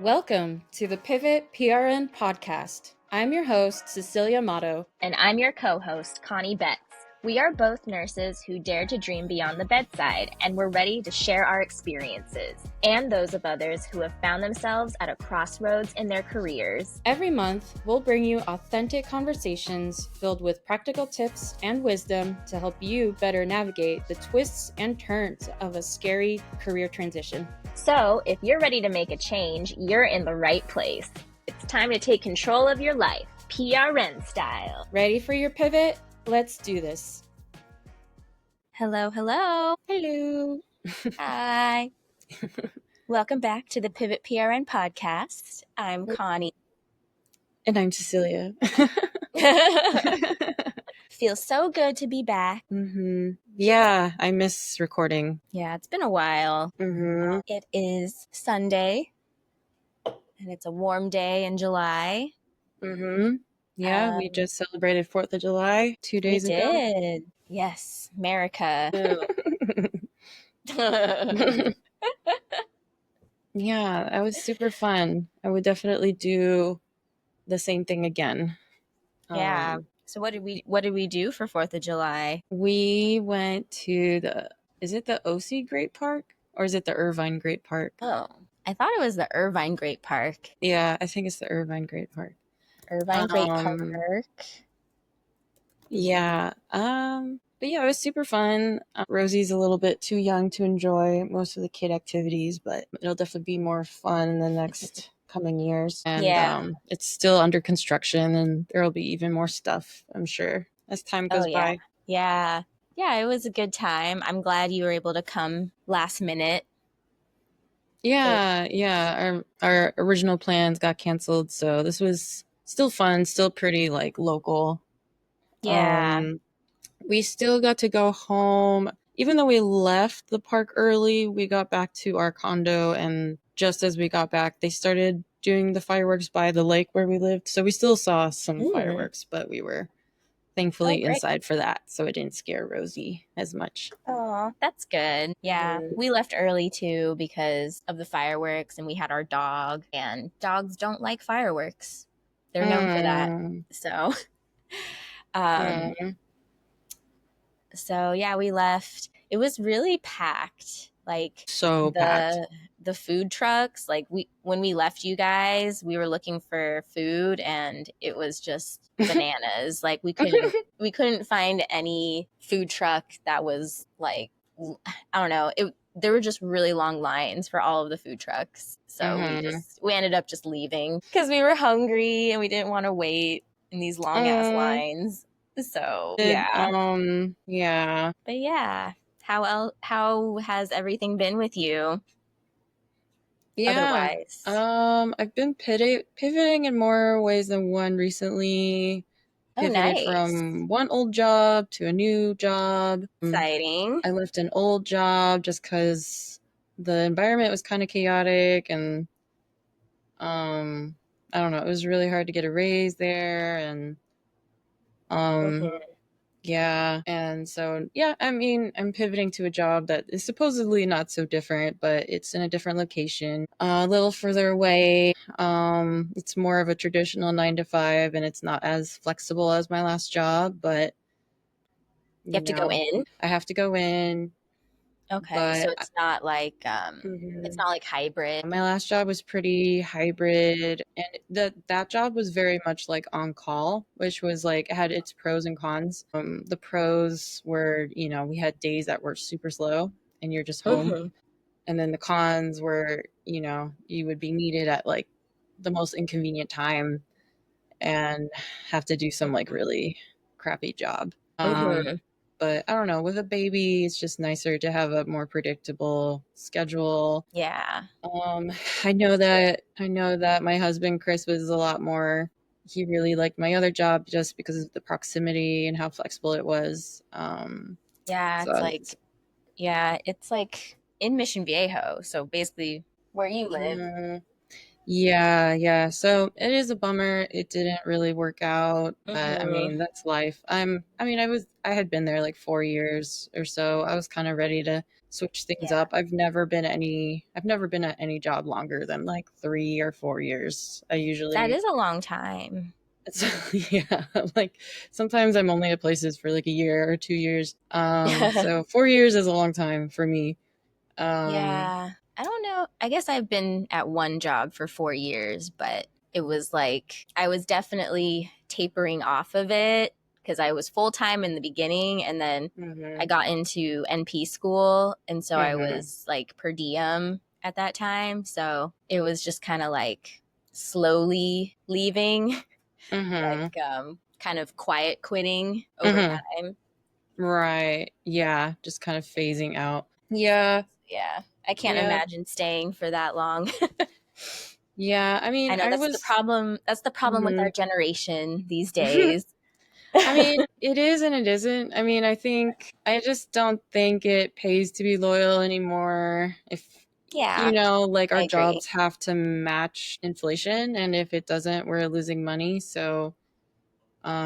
Welcome to the Pivot PRN Podcast. I'm your host, Cecilia Motto. And I'm your co-host, Connie Betts. We are both nurses who dare to dream beyond the bedside, and we're ready to share our experiences and those of others who have found themselves at a crossroads in their careers. Every month, we'll bring you authentic conversations filled with practical tips and wisdom to help you better navigate the twists and turns of a scary career transition. So, if you're ready to make a change, you're in the right place. It's time to take control of your life, PRN style. Ready for your pivot? Let's do this. Hello, hello. Hello. Hi. Welcome back to the Pivot PRN Podcast. I'm Connie. And I'm Cecilia. Feels so good to be back. Yeah, I miss recording. Yeah, it's been a while. It is Sunday, and it's a warm day in July. Yeah, we just celebrated 4th of July 2 days ago. We did. Yes, America. Yeah, that was super fun. I would definitely do the same thing again. Yeah. So what did we do for 4th of July? We went to is it the OC Great Park or is it the Irvine Great Park? Oh, I thought it was the Irvine Great Park. Yeah, I think it's the Irvine Great Park. Irvine Great Park. Yeah. But yeah, it was super fun. Rosie's a little bit too young to enjoy most of the kid activities, but it'll definitely be more fun in the next coming years. And it's still under construction, and there'll be even more stuff, I'm sure, as time goes by. Yeah, it was a good time. I'm glad you were able to come last minute. Yeah. Our original plans got canceled, so this was still fun, still pretty like local. Yeah. We still got to go home. Even though we left the park early, we got back to our condo, and just as we got back, they started doing the fireworks by the lake where we lived. So we still saw some fireworks, but we were thankfully inside for that, so it didn't scare Rosie as much. Oh, that's good. Yeah, we left early too because of the fireworks, and we had our dog, and dogs don't like fireworks. They're known for that. So yeah, we left. It was really packed. Like packed. The food trucks, like when we left you guys, we were looking for food and it was just bananas. Like we couldn't find any food truck that was like, I don't know. There were just really long lines for all of the food trucks. So we ended up just leaving because we were hungry and we didn't want to wait in these long ass lines. So yeah. But yeah, how has everything been with you? Yeah. Otherwise, I've been pivoting in more ways than one recently. Pivoted from one old job to a new job. Exciting. I left an old job just because the environment was kind of chaotic, and I don't know, it was really hard to get a raise there, and yeah. And so, I mean, I'm pivoting to a job that is supposedly not so different, but it's in a different location, a little further away. It's more of a traditional 9 to 5, and it's not as flexible as my last job, but you have to go in. I have to go in. Okay, so it's not like it's not like hybrid. My last job was pretty hybrid, and that job was very much like on call, which was like, it had its pros and cons. The pros were, we had days that were super slow and you're just home. And then the cons were, you would be needed at like the most inconvenient time and have to do some like really crappy job. But I don't know, with a baby, it's just nicer to have a more predictable schedule. Yeah. I know that my husband, Chris, was a lot more, he really liked my other job just because of the proximity and how flexible it was. It's like in Mission Viejo. So basically where you live. Yeah. So it is a bummer. It didn't really work out, but I mean, that's life. I had been there like 4 years or so. I was kind of ready to switch things Yeah. up. I've never been at any job longer than like 3 or 4 years. I That usually is a long time. yeah, like sometimes I'm only at places for like a year or 2 years. So 4 years is a long time for me. Um, Yeah. I don't know. I guess I've been at one job for 4 years, but it was like I was definitely tapering off of it because I was full time in the beginning and then I mhm, got into NP school. And so I mhm, was like per diem at that time. So it was just kind of like slowly leaving, mhm, like kind of quiet quitting over mhm. time. Right. Yeah, just kind of phasing out. Yeah. Yeah. I can't Yeah. imagine staying for that long. Yeah. I mean, I know I that's the was problem. That's the problem with our mhm. generation these days. I mean, it is and it isn't. I mean, I just don't think it pays to be loyal anymore. If, Yeah, like I our agree. jobs have to match inflation, and if it doesn't, we're losing money.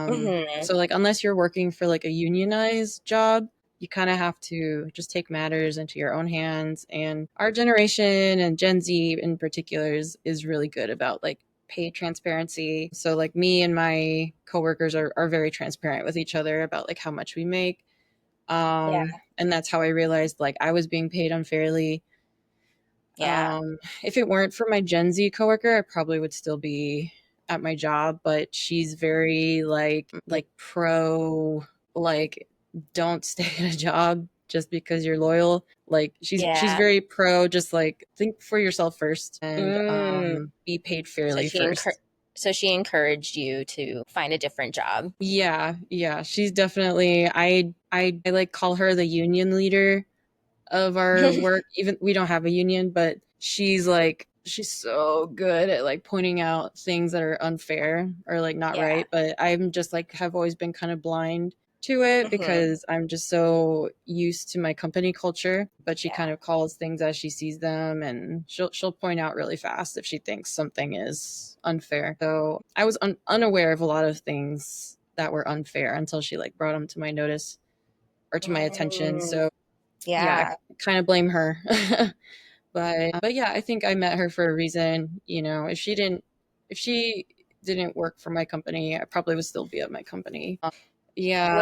Hmm. So like unless you're working for like a unionized job, you kind of have to just take matters into your own hands. And our generation and Gen Z in particular is really good about like pay transparency. So like me and my coworkers are very transparent with each other about like how much we make. Yeah, And that's how I realized like I was being paid unfairly. yeah, If it weren't for my Gen Z coworker, I probably would still be at my job, but she's very like pro like don't stay at a job just because you're loyal. Like she's yeah. very pro just like think for yourself first and Mm. be paid So fairly first. so she encouraged you to find a different job. Yeah, yeah, she's definitely I like call her the union leader of our work. Even we don't have a union, but she's so good at like pointing out things that are unfair or like not Yeah. right. But I'm just like have always been kind of blind to it Hmm. because I'm just so used to my company culture. But she Yeah. kind of calls things as she sees them, and she'll point out really fast if she thinks something is unfair. So I was unaware of a lot of things that were unfair until she like brought them to my notice or to my attention. Mm. So yeah, I Yeah. kind of blame her. But yeah, I think I met her for a reason. If she didn't work for my company, I probably would still be at my company. Yeah.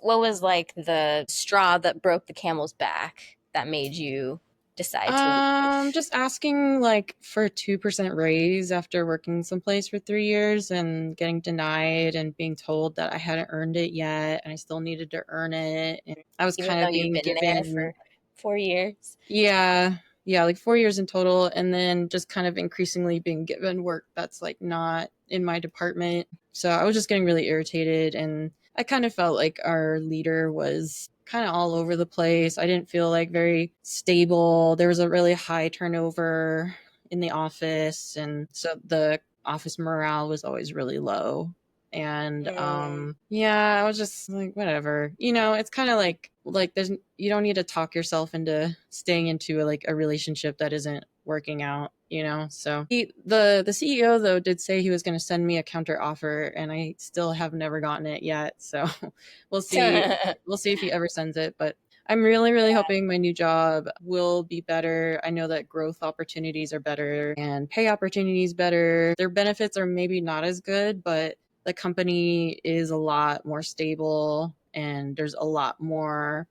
What was like the straw that broke the camel's back that made you decide to leave? Just asking like for a 2% raise after working someplace for 3 years and getting denied and being told that I hadn't earned it yet and I still needed to earn it. And I was Even kind though of you've being been there given for 4 years. yeah, yeah, like 4 years in total, and then just kind of increasingly being given work that's like not in my department. So I was just getting really irritated, and I kind of felt like our leader was kind of all over the place. I didn't feel like very stable. There was a really high turnover in the office, and so the office morale was always really low. And Mm. yeah, I was just like whatever. It's kind of like there's you don't need to talk yourself into staying into like a relationship that isn't working out. So the CEO though did say he was going to send me a counter offer, and I still have never gotten it yet. So we'll see. We'll see if he ever sends it. But I'm really, really hoping my new job will be better. I know that growth opportunities are better and pay opportunities better. Their benefits are maybe not as good, but the company is a lot more stable and there's a lot more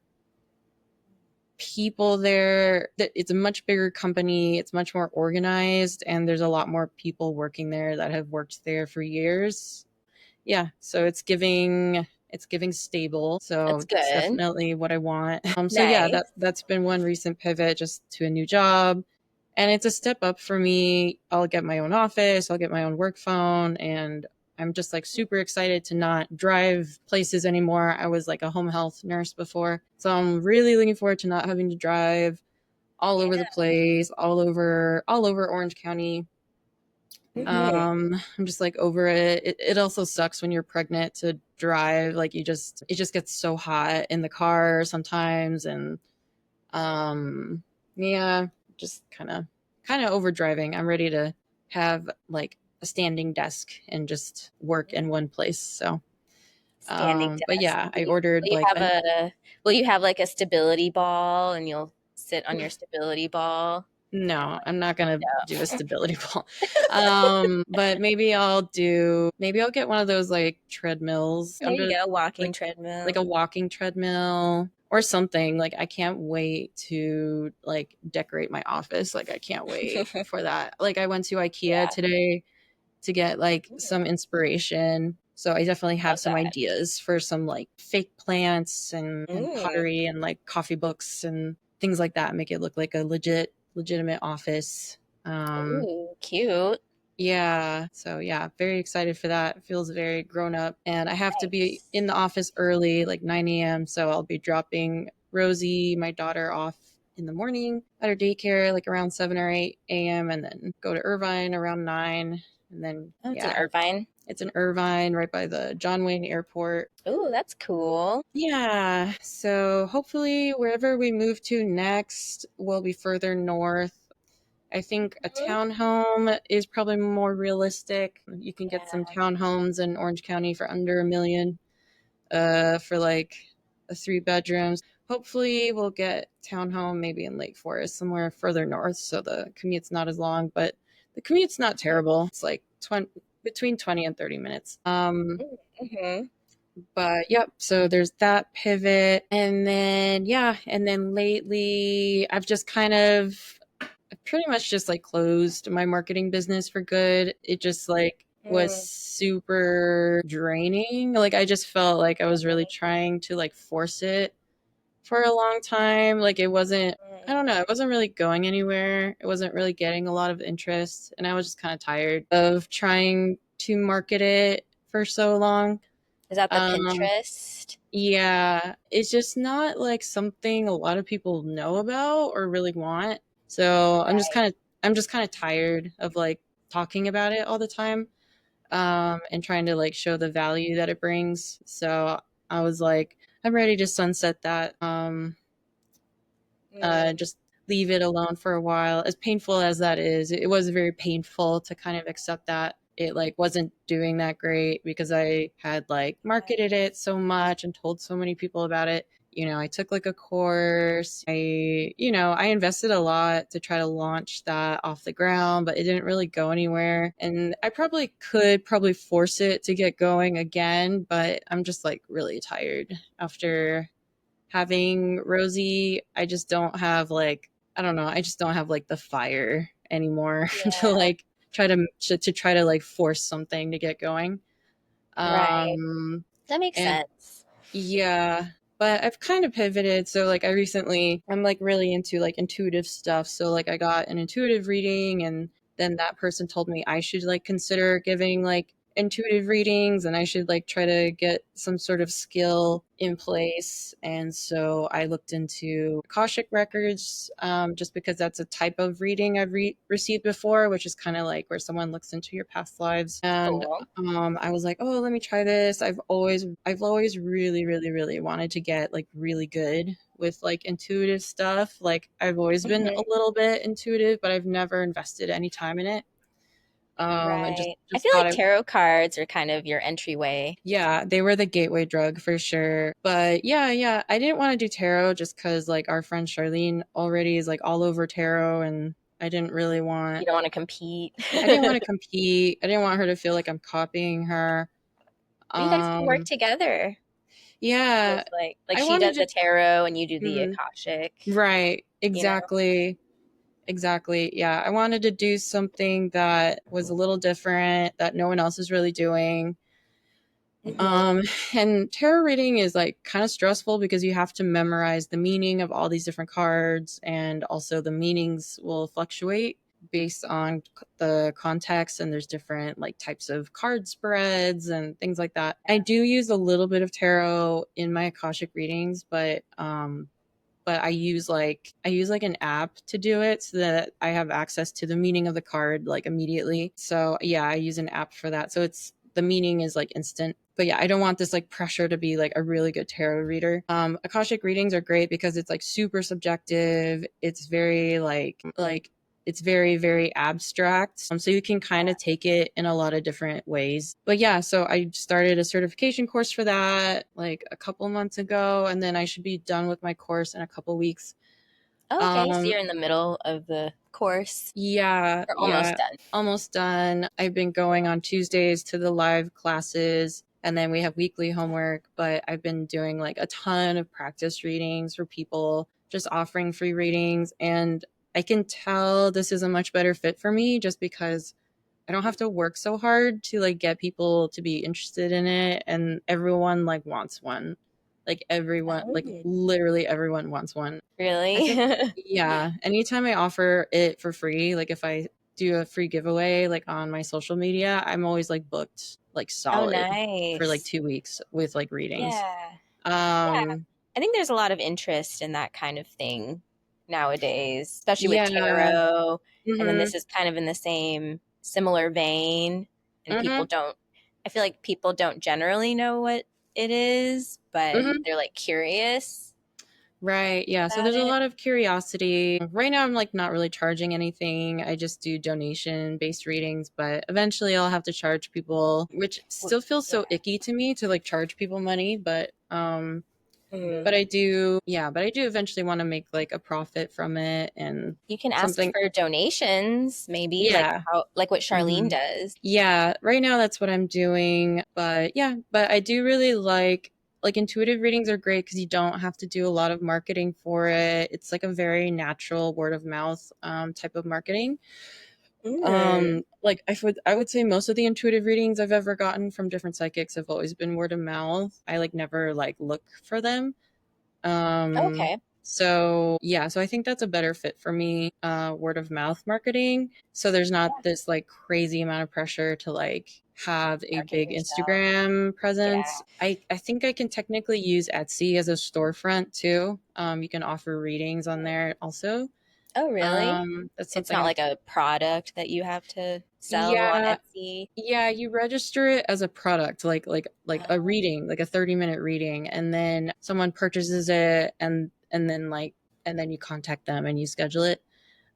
people there. It's a much bigger company, it's much more organized, and there's a lot more people working there that have worked there for years. Yeah, so it's giving stable. So That's that's good. definitely what I want. So yeah, Nice. that's been one recent pivot just to a new job. And it's a step up for me. I'll get my own office, I'll get my own work phone, and I'm just like super excited to not drive places anymore. I was like a home health nurse before. So I'm really looking forward to not having to drive all Yeah. over the place, all over Orange County. Hmm. I'm just like over it. It also sucks when you're pregnant to drive. Like it just gets so hot in the car sometimes, and um, yeah, just kind of over driving. I'm ready to have like a standing desk and just work in one place. So, Standing but desk. yeah, I ordered Will you like have an a will you have like a stability ball and you'll sit on your stability ball. No, I'm not gonna do a No. stability ball. But maybe I'll get one of those like treadmills There you under go, walking like treadmill. like a walking treadmill or something. Like I can't wait to like decorate my office. Like I can't wait for that. Like I went to IKEA Yeah, today to get like some inspiration. So I definitely have love some that. ideas for some like fake plants and Mm. pottery and like coffee books and things like that. Make it look like a legitimate office. Um, Ooh, cute. yeah. So yeah, very excited for that. It feels very grown up. And I have to be Nice. in the office early, like 9 a.m. So I'll be dropping Rosie, my daughter, off in the morning at her daycare, like around 7 or 8 a.m. and then go to Irvine around 9. And then, Oh, it's in yeah, Irvine. it's in Irvine, right by the John Wayne Airport. Ooh, that's cool. Yeah. So hopefully, wherever we move to next will be further north. I think a Mhm. townhome is probably more realistic. You can get some Yeah. townhomes in Orange County for under $1 million, for like a 3 bedrooms. Hopefully, we'll get townhome maybe in Lake Forest, somewhere further north, so the commute's not as long. But the commute's not terrible. It's like between 20 and 30 minutes. Mm-hmm. But yep, so there's that pivot. And then, yeah, and then lately I've just kind of pretty much just like closed my marketing business for good. It just like was Mm-hmm. super draining. Like I just felt like I was really trying to like force it for a long time. Like it wasn't, I don't know, it wasn't really going anywhere. It wasn't really getting a lot of interest. And I was just kind of tired of trying to market it for so long. Is that the Um, Pinterest? yeah, it's just not like something a lot of people know about or really want. So Right. I'm just kind of tired of like talking about it all the time, and trying to like show the value that it brings. So I was like, I'm ready to sunset that. Mm, Just leave it alone for a while. As painful as that is, it was very painful to kind of accept that it like wasn't doing that great because I had like marketed it so much and told so many people about it. I took like a course. I invested a lot to try to launch that off the ground, but it didn't really go anywhere. And I probably force it to get going again, but I'm just like really tired after having Rosie. I just don't have like, I don't know, I just don't have like the fire anymore to yeah. like try to like force something to get going. Right. Um That makes and sense. yeah, but I've kind of pivoted. So like I'm like really into like intuitive stuff. So like I got an intuitive reading and then that person told me I should like consider giving like intuitive readings and I should like try to get some sort of skill in place. And so I looked into Akashic records, just because that's a type of reading I've received before, which is kind of like where someone looks into your past lives. And Cool. I was like, oh, let me try this. I've always really, really, really wanted to get like really good with like intuitive stuff. Like I've always been a Hmm. little bit intuitive, but I've never invested any time in it. And just Right. I just feel thought like tarot cards are kind of your entryway. yeah, they were the gateway drug for sure. But yeah, I didn't want to do tarot just because like our friend Charlene already is like all over tarot, and I didn't really You want. don't want to compete. I didn't want to compete. I didn't want her to feel like I'm copying her. But you guys can work Um, together with yeah, like I she wanted does to. the tarot and you do the Mhm. Akashic, Right, you know? exactly. Yeah, I wanted to do something that was a little different that no one else is really doing. Hmm. Um, and tarot reading is like kind of stressful because you have to memorize the meaning of all these different cards, and also the meanings will fluctuate based on the context. And there's different like types of card spreads and things like that. I do use a little bit of tarot in my Akashic readings, but I use like an app to do it so that I have access to the meaning of the card like immediately. So yeah, I use an app for that. So it's the meaning is like instant. But yeah, I don't want this like pressure to be like a really good tarot reader. Akashic readings are great because it's like super subjective. It's very like it's very, very abstract. So you can kind of take it in a lot of different ways. But yeah, so I started a certification course for that like a couple months ago, and then I should be done with my course in a couple weeks. Oh, okay, so you're in the middle of the course. Yeah, Or almost yeah, done. almost done. I've been going on Tuesdays to the live classes, and then we have weekly homework, but I've been doing like a ton of practice readings for people, just offering free readings. And I can tell this is a much better fit for me just because I don't have to work so hard to like get people to be interested in it. And everyone like wants one. Like everyone, like Oh. literally everyone wants one. I think, Really? yeah. Anytime I offer it for free, like if I do a free giveaway, like on my social media, I'm always like booked like Oh, solid for like nice. 2 weeks with like readings. Yeah. Yeah. Um, I think there's a lot of interest in that kind of thing nowadays, especially with yeah. tarot. And then Mm-hmm. this is kind of in the same similar vein. And Mm-hmm. I feel like people don't generally know what it is, but Mm-hmm. they're like curious Right. Yeah. So about there's a it. lot of curiosity. Right now, I'm like not really charging anything. I just do donation based readings, but eventually I'll have to charge people, which still feels Yeah. so icky to me to like charge people money. Mhm. But I do, yeah, but I do eventually want to make like a profit from it and You can ask something. for donations, maybe Yeah. like what Charlene Hmm. does. Yeah. Right now, that's what I'm doing. But yeah, but I do really like intuitive readings are great because you don't have to do a lot of marketing for it. It's like a very natural word of mouth type of marketing. Mm. Like I would say most of the intuitive readings I've ever gotten from different psychics have always been word of mouth. I like never like look for them. Um, Okay. so yeah, so I think that's a better fit for me, word of mouth marketing. So there's not Yeah. this like crazy amount of pressure to like have a Market big yourself. Instagram Yeah. presence. I think I can technically use Etsy as a storefront too. You can offer readings on there also. Oh, really? That's It's something not I'm like a product that you have to sell on yeah, Etsy. yeah, you register it as a product, like a Oh, reading, like a 30-minute reading, and then someone purchases it and then you contact them and you schedule it.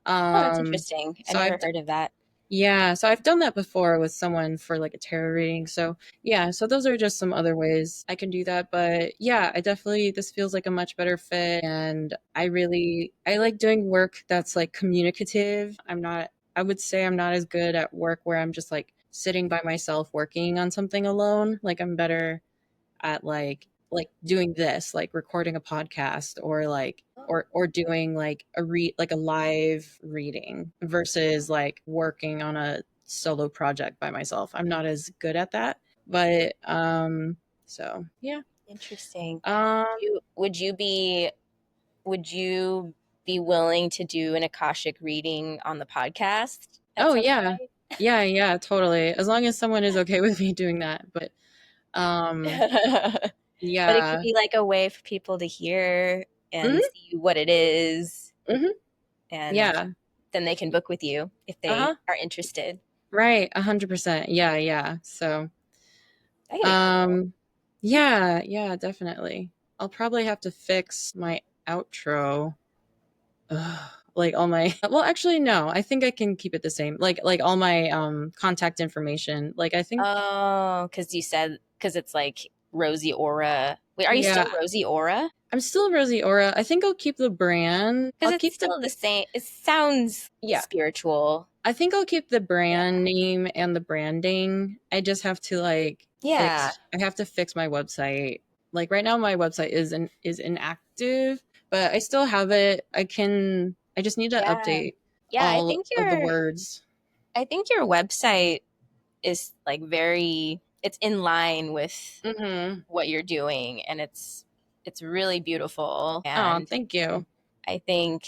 oh, that's Um interesting. I so never heard of that. yeah, so I've done that before with someone for like a tarot reading. So yeah, so those are just some other ways I can do that. But yeah, I definitely this feels like a much better fit and I like doing work that's like communicative. I would say I'm not as good at work where I'm just like sitting by myself working on something alone. Like I'm better at like doing this, like recording a podcast or like or doing like like a live reading versus like working on a solo project by myself. I'm not as good at that. But so yeah. Interesting. Um Would you be willing to do an Akashic reading on the podcast at oh some yeah. point? Yeah, yeah, totally. As long as someone is okay with me doing that. But um But it could yeah. be like a way for people to hear and Mhm. see what it is, Mhm. and Yeah. then they can book with you if they Uh-huh. are interested. Right, 100%. Yeah, yeah. So That could be cool. Um, yeah, yeah, definitely. I'll probably have to fix my outro. Ugh, like all my well, actually no. I think I can keep it the same. Like all my contact information. Like I think Oh, because it's like Rosie Aura. Wait, are you still yeah, Rosie Aura? I'm still Rosie Aura. I think I'll keep the brand. Because I'll it's keep the still the same. It sounds yeah. spiritual. I think I'll keep the Yeah. brand name and the branding. I just have to like Yeah. I have to fix my website. Like right now my website is inactive, but I still have it. I just need to Yeah. update Yeah, all of the words. I think your website is like it's in line with Mhm. what you're doing, and it's really beautiful, Oh, and thank you. I think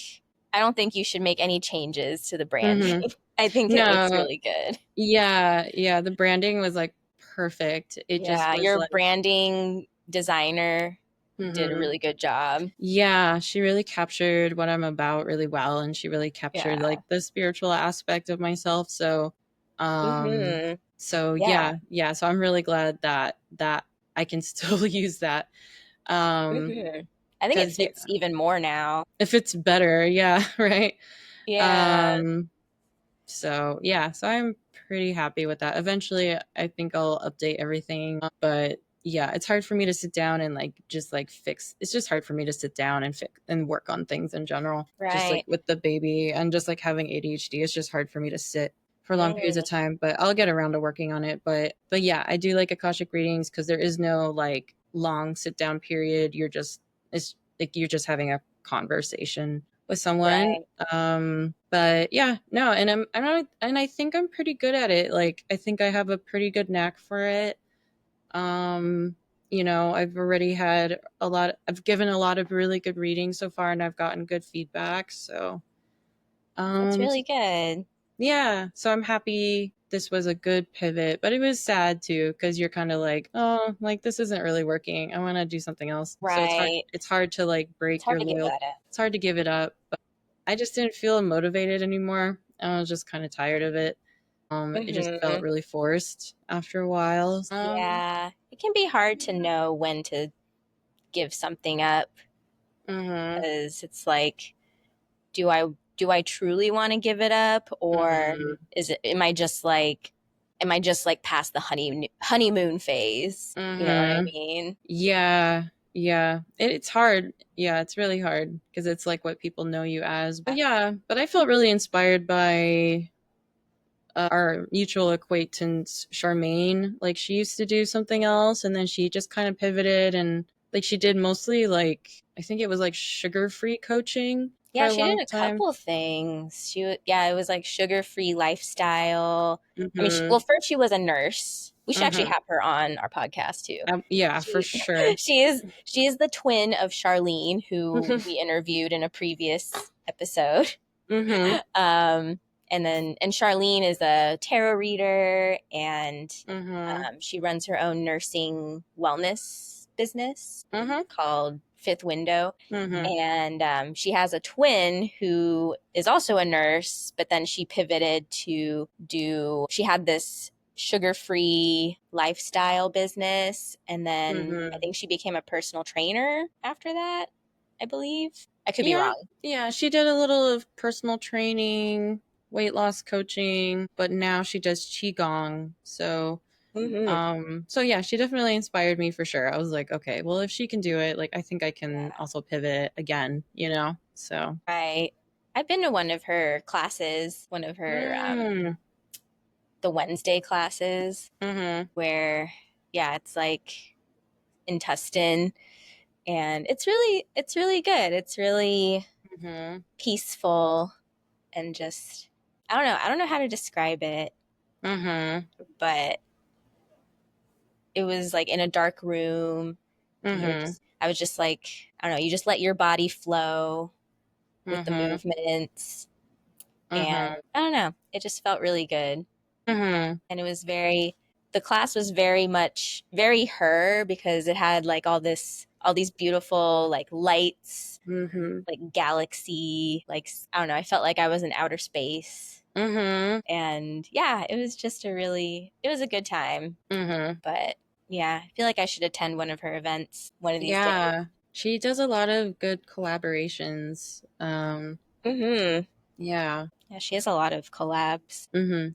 I don't think you should make any changes to the branding. Mhm. I think it looks No. really good. Yeah, yeah, the branding was like perfect. It just Yeah, was your like branding designer did a mhm. really good job. Yeah, she really captured what I'm about really well and she really captured Yeah. like the spiritual aspect of myself. Mhm. So Yeah. yeah, yeah, so I'm really glad that I can still use that. Um Mhm. I think it cuz fits even more now. if it's better, yeah, right? Yeah. Um so yeah, so I'm pretty happy with that. Eventually I think I'll update everything, but yeah, it's hard for me to sit down and like just like fix. It's just hard for me to sit down and fix and work on things in general. Just like Right. with the baby and just like having ADHD, it's just hard for me to sit for long periods of Mm, time, but I'll get around to working on it. But yeah, I do like Akashic readings because there is no like long sit down period. It's like you're just having a conversation with someone. right. But yeah, no, and I'm not, and I think I'm pretty good at it. Like I think I have a pretty good knack for it. Um, I've already had I've given a lot of really good readings so far and I've gotten good feedback. So, That's um, really good. yeah, so I'm happy this was a good pivot, but it was sad too because you're kind of like, oh, like this isn't really working. I want to do something else. So Right. it's hard to like It's break hard your to give loyalty. that up. It's hard to give it up, but I just didn't feel motivated anymore. I was just kind of tired of it. It just felt Hmm. really forced after a while. Yeah. It can be hard to know when to give something up Mhm. because it's like, do I do I truly want to give it up, or Mhm. am I just like past the honeymoon phase? You know what I Mhm. mean? Yeah. Yeah. It's hard. Yeah, it's really hard because it's like what people know you as. But yeah, but I felt really inspired by our mutual acquaintance Charmaine. Like she used to do something else and then she just kind of pivoted and like she did mostly like I think it was like sugar-free coaching for Yeah, a she long did a time. couple of things. Yeah, it was like sugar-free lifestyle. I mean, well, Mhm. first she was a nurse. We should actually Mhm. have her on our podcast too. Yeah, for She sure. she is the twin of Charlene, who we interviewed in a previous episode. Mhm. Um, and Charlene is a tarot reader, and Mhm. she runs her own nursing wellness business Mhm. called Fifth Window. Mhm. And she has a twin who is also a nurse, but then she pivoted to she had this sugar free lifestyle business. And then I Mhm. think she became a personal trainer after that, I believe. I could be Yeah, wrong. yeah, she did a little of personal training, weight loss coaching, but now she does qigong. Hmm. So yeah, she definitely inspired me for sure. I was like, okay, well, if she can do it, like I think I can Yeah. also pivot again. So, Right. I've been to one of her classes, one of her mm, the Wednesday classes mhm, where, yeah, it's like in Tustin, and it's really good. It's really mhm, peaceful and just I don't know how to describe it, mhm, but it was like in a dark room. mhm, I was just like, I don't know, you just let your body flow with the mhm, movements, and mhm, I don't know, it just felt really good. mhm, And it was the class was very much very her, because it had like all these beautiful like lights, mhm, like galaxy, like I don't know, I felt like I was in outer space. mhm, And yeah, it was a good time. mhm. But yeah, I feel like I should attend one of her events one of these days. Yeah, she does a lot of good collaborations. Mhm. Yeah. Yeah, she has a lot of collabs.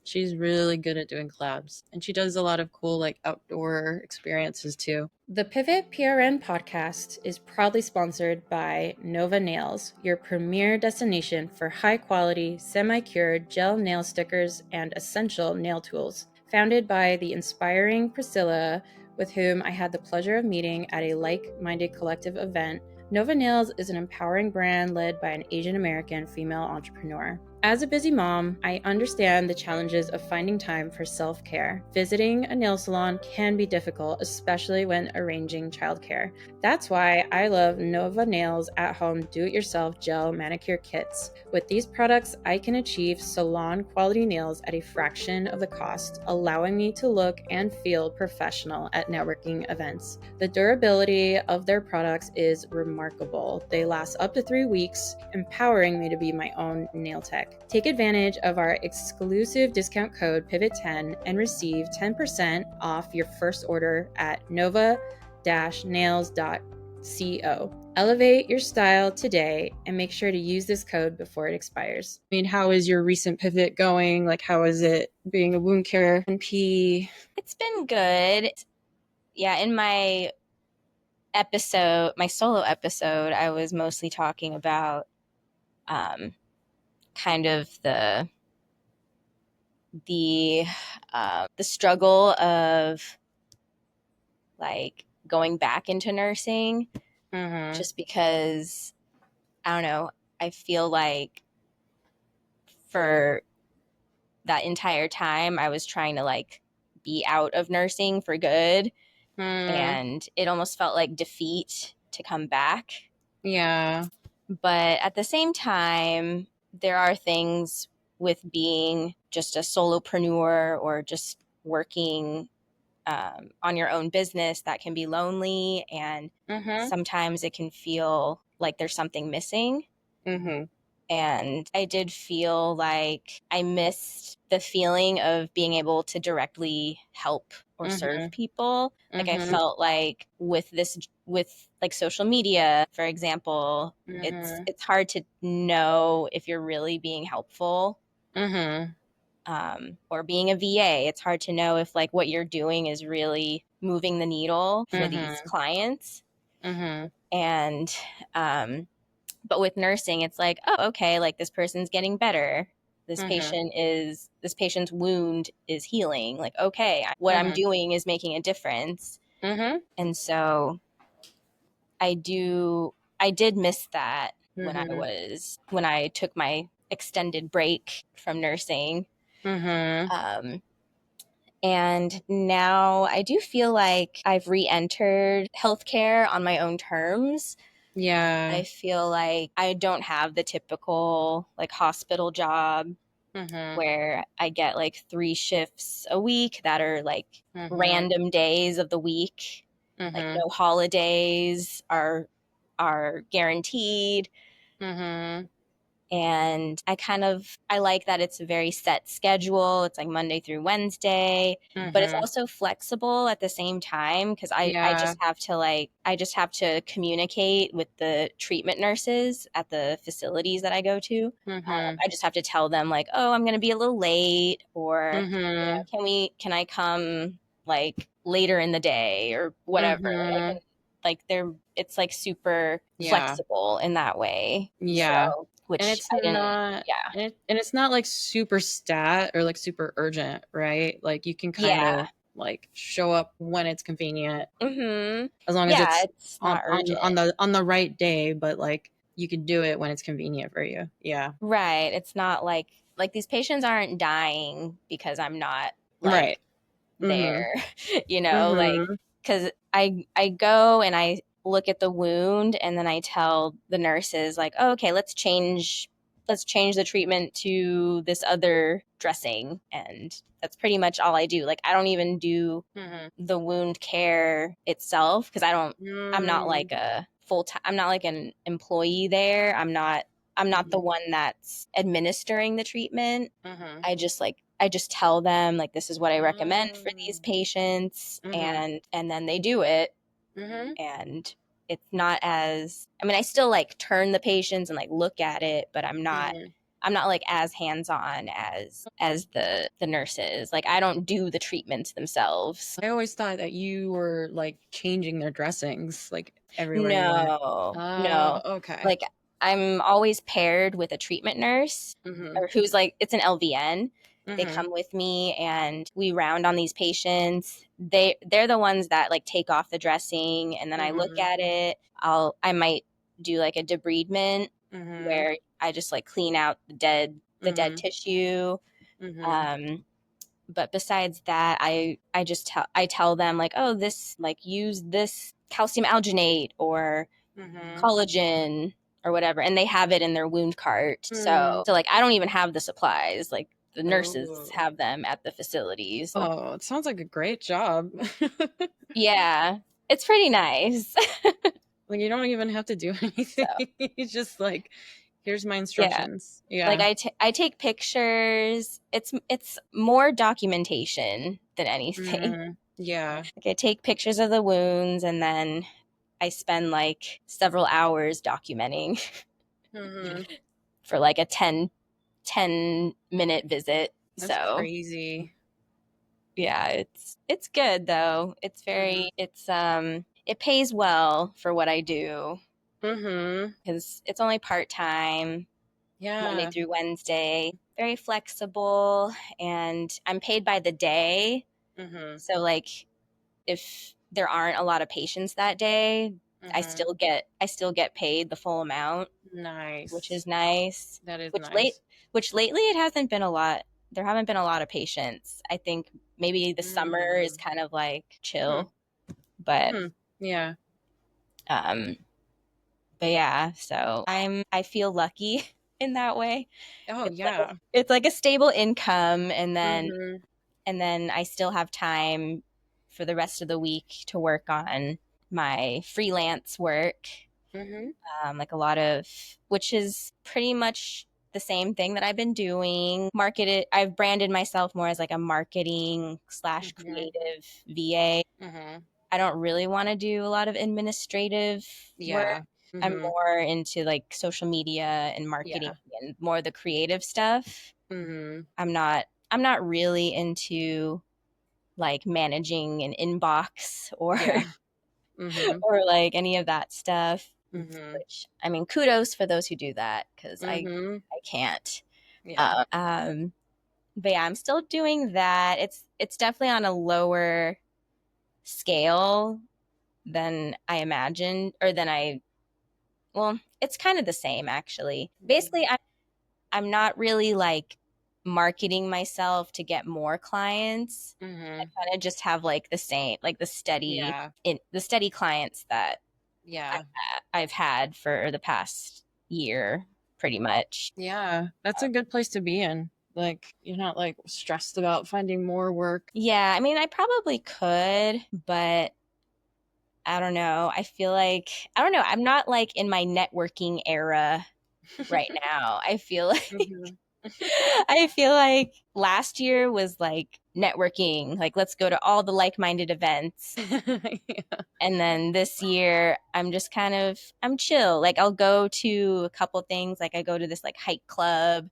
She's really good at doing collabs, and she does a lot of cool like outdoor experiences too. The Pivot PRN podcast is proudly sponsored by Nova Nails, your premier destination for high quality, semi cured gel nail stickers and essential nail tools. Founded by the inspiring Priscilla, with whom I had the pleasure of meeting at a like minded collective event, Nova Nails is an empowering brand led by an Asian American female entrepreneur. As a busy mom, I understand the challenges of finding time for self care. Visiting a nail salon can be difficult, especially when arranging childcare. That's why I love Nova Nails at home do it yourself gel manicure kits. With these products, I can achieve salon quality nails at a fraction of the cost, allowing me to look and feel professional at networking events. The durability of their products is remarkable. They last up to 3 weeks, empowering me to be my own nail tech. Take advantage of our exclusive discount code PIVOT10 and receive 10% off your first order at nova-nails.co. Elevate your style today and make sure to use this code before it expires. I mean, how is your recent pivot going? Like, how is it being a wound care NP? It's been good. Yeah, in my solo episode, I was mostly talking about kind of the the struggle of like going back into nursing, Mm-hmm. just because I don't know, I feel like for that entire time I was trying to like be out of nursing for good, Mm, and it almost felt like defeat to come back. yeah. But at the same time, there are things with being just a solopreneur or just working on your own business that can be lonely, and Mm-hmm. sometimes it can feel like there's something missing. Mm-hmm. And I did feel like I missed the feeling of being able to directly help or Mm-hmm. serve people. Like I Mm-hmm. felt like with like social media, for example, Mm-hmm. it's hard to know if you're really being helpful. Mm-hmm. Or being a VA, it's hard to know if like what you're doing is really moving the needle for these Mm-hmm. clients. Mm-hmm. And but with nursing, it's like, oh, okay, like this person's getting better. Mm-hmm. This patient's wound is healing. Like, okay, what I'm Mm-hmm. doing is making a difference. Mm-hmm. And so I did miss that Mm-hmm. when I took my extended break from nursing. Mm-hmm. Um, and now I do feel like I've re-entered healthcare on my own terms. Yeah. I feel like I don't have the typical like hospital job Mm-hmm. where I get like 3 shifts a week that are like Mm-hmm. random days of the week. Like Mm-hmm. no holidays are guaranteed. Mm-hmm. And I like that it's a very set schedule. It's like Monday through Wednesday, but it's Mm-hmm. also flexible at the same time, because Yeah. I just have to communicate with the treatment nurses at the facilities that I go to. Mm-hmm. I just have to tell them like, oh, I'm going to be a little late, or Mm-hmm. can I come like later in the day or whatever. Like I Mm-hmm. can, like they're it's like super Yeah. flexible in that way. Yeah. So, And which it's I didn't, not yeah. and it's not like super stat or like super urgent, right? Like you can kind Yeah. of like show up when it's convenient Mm-hmm. as long as Yeah, it's it's not urgent. on the right day, but like you can do it when it's convenient for you. Yeah. Right. It's not like these patients aren't dying because I'm not like Right. Mhm. there, like Mhm. cuz I go and I look at the wound, and then I tell the nurses like, oh, okay, let's change the treatment to this other dressing, and that's pretty much all I do. Like I don't even do Mhm. the wound care itself, because I'm not Mm. like a full time, I'm not like an employee there. I'm not the Mhm. one that's administering the treatment. Mhm. I just tell them like this is what I recommend for these Mm. patients, Mhm. and then they do it. Mhm. And it's not as, I mean, I still like turn the patients and like look at it, but Mhm. I'm not like as hands-on as the nurses. Like I don't do the treatments themselves. I always thought that you were like changing their dressings like everywhere you went. No, Oh, no. okay. Like I'm always paired with a treatment nurse, Mhm. or who's like, it's an LVN. They Mhm. come with me and we round on these patients. They're the ones that like take off the dressing, and then I look Mhm. at it. I might do like a debridement Mhm. where I just like clean out the dead Mhm. tissue. Mhm. Um, but besides that, I tell them like, oh, this, like, use this calcium alginate or Mhm. collagen or whatever, and they have it in their wound cart. Hmm. So like I don't even have the supplies. Like the nurses Oh. have them at the facilities. Oh, it sounds like a great job. Yeah, it's pretty nice. Like you don't even have to do So anything. It's just like, here's my yeah, instructions. like Yeah. I take pictures. It's more documentation than anything. Mm, yeah. Like I take pictures of the wounds, and then I spend like several hours documenting Hmm. for like a 10 minute visit. That's So crazy. Yeah, it's good though. It's Mhm. very it pays well for what I do Mhm. because it's only part-time, Monday Yeah. through Wednesday, very flexible, and I'm paid by the day. Mhm. So like if there aren't a lot of patients that day, Mhm. I still get paid the full amount, which Nice. is nice. That is Which late nice. which lately it hasn't been a lot. There haven't been a lot of patients. I think maybe the summer is Mm. kind of like Hmm. chill, but Hmm. Yeah. um but yeah, so I feel lucky in that way. Oh, yeah. It's like a stable income, Mhm. and then I still have time for the rest of the week to work on my freelance work, Mhm. like a lot of, which is pretty much the same thing that I've been doing. I've branded myself more as like a marketing slash Mhm. creative VA. Mhm. I don't really want to do a lot of administrative work. Yeah. I'm Mhm. more into like social media and marketing Yeah. and more the creative stuff. Mhm. I'm not really into like managing an inbox or Yeah. Mhm. or like any of that stuff, Mhm. which I mean kudos for those who do that because Mhm. I can't. Yeah. Um but yeah, I'm still doing that. It's definitely on a lower scale than I imagined or than I well, it's kind of the same actually. Basically, I'm not really like marketing myself to get more clients. I Mhm. kind of just have like the same, like Yeah. the steady clients that Yeah. I've had for the past year, pretty much. Yeah. That's a good place to be in. Like, you're not like stressed about finding more work. Yeah, I mean, I probably could, but I don't know. I don't know. I'm not like in my networking era right now. Mhm. I feel like last year was like networking, like let's go to all the like-minded events. Yeah. And then this year I'm just I'm chill. Like I'll go to a couple things, like I go to this like hike club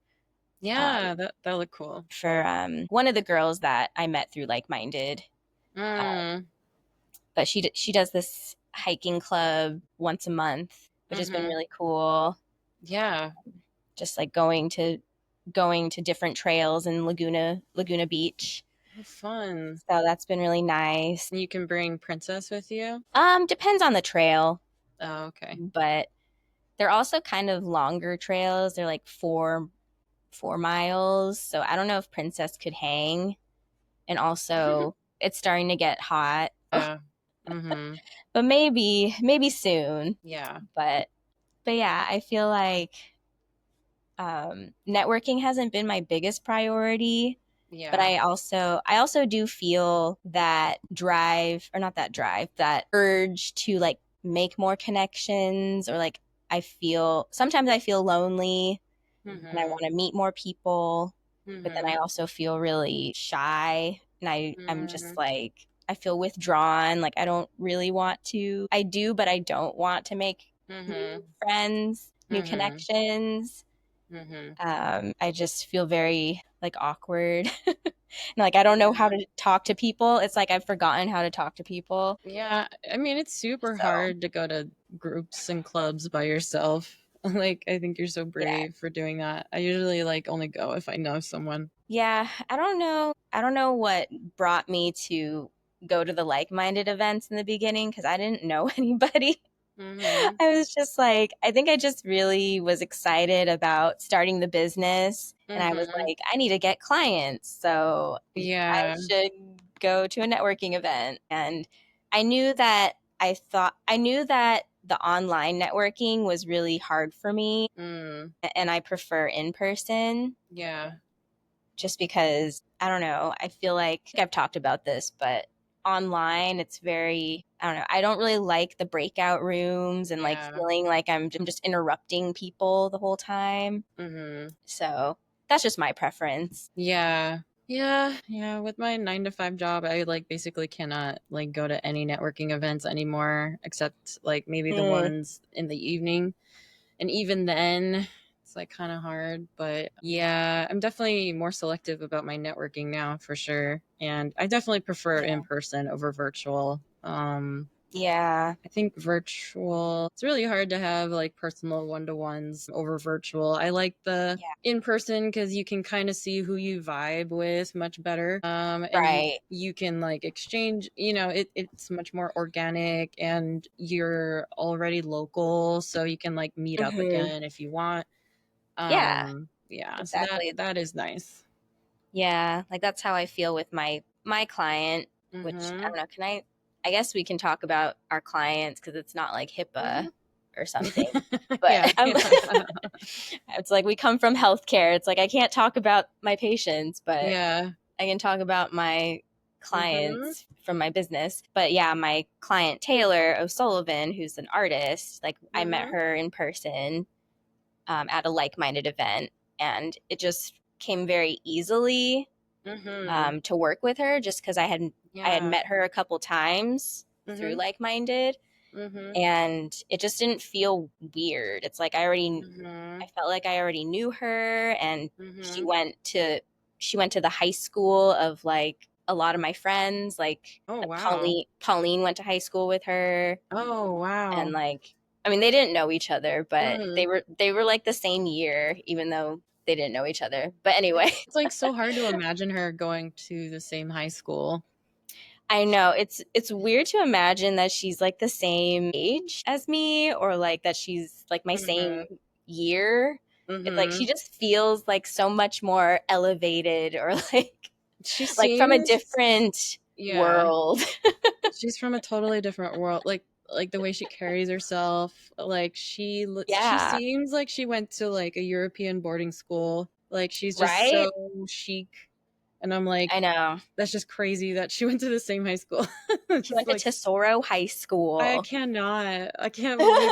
Yeah, that look cool. for one of the girls that I met through like-minded. Mm. But she does this hiking club once a month, which has been Mhm. really cool. Yeah. Just like going to different trails in Laguna Beach. Oh, fun. So that's been really nice. You can bring Princess with you? Depends on the trail, Oh, okay. but they're also kind of longer trails. They're like 4 miles. So I don't know if Princess could hang. And also it's starting to get hot. Yeah. Mhm. But maybe soon. Yeah. But yeah, I feel like networking hasn't been my biggest priority. But Yeah. I also do feel that drive, or not that drive, that urge to like make more connections, or like sometimes I feel lonely and I want Mhm. to meet more people, but then I Mhm. also feel really shy and I'm just Mhm. like I feel withdrawn, like I don't really want to. I do, but I don't want to make new Mhm. friends, new Mhm. connections. Mhm. I just feel very like awkward. And, like I don't know how Yeah. to talk to people. It's like I've forgotten how to talk to people. Yeah. I mean, it's super So hard to go to groups and clubs by yourself. Like, I think you're so yeah, brave for doing that. I usually like only go if I know someone. yeah. I don't know. I don't know what brought me to go to the like-minded events in the beginning because I didn't know anybody. Mhm. I was just like, I think I just really was excited about starting the business. And I was Mhm. like, I need to get clients. So I Yeah. should go to a networking event. And I knew that the online networking was really hard for me. Mm. And I prefer in person Yeah. just because I don't know. I feel like I've talked about this, but online it's very I don't know. I don't really like the breakout rooms and like Yeah. feeling like I'm just interrupting people the whole time. Mhm. So that's just my preference. Yeah. Yeah. Yeah. With my 9 to 5 job, I like basically cannot like go to any networking events anymore, except like maybe the Mm, ones in the evening. And even then, it's like kind of hard, but yeah, I'm definitely more selective about my networking now for sure. And I definitely prefer in person over virtual. Yeah. I think virtual, it's really hard to have like personal one-to-ones over virtual. I like the in person because you can kind of see who you vibe with much better. And Right. you can like exchange, it's much more organic and you're already local. So you can like meet up again if you want. Yeah, Yeah, so exactly. that is nice. Yeah, like that's how I feel with my client, which I don't know, I guess we can talk about our clients because it's not like HIPAA or something. But Yeah. it's like we come from healthcare. It's like I can't talk about my patients, but Yeah. I can talk about my clients from my business. But yeah, my client Taylor O'Sullivan, who's an artist, like I met her in person at a like-minded event, and it just came very easily to work with her, just because I had met her a couple times through like-minded, and it just didn't feel weird. It's like I felt like I already knew her, and she went to the high school of like a lot of my friends. Like Oh, wow. Pauline went to high school with her, Oh, wow. and like I mean they didn't know each other, but they were like the same year, even though they didn't know each other. But anyway, It's like so hard to imagine her going to the same high school. I know it's weird to imagine that she's like the same age as me, or like that she's like my same year. It's like she just feels like so much more elevated, or She like from a seems, different yeah, world. she's from a totally different world. Like the way she carries herself, like she Yeah, seems like she went to like a European boarding school. Like she's just right? so chic. And I'm like, I know. that's just crazy that she went to the same high school. She It's went to like Tesoro High I School. cannot. I can't believe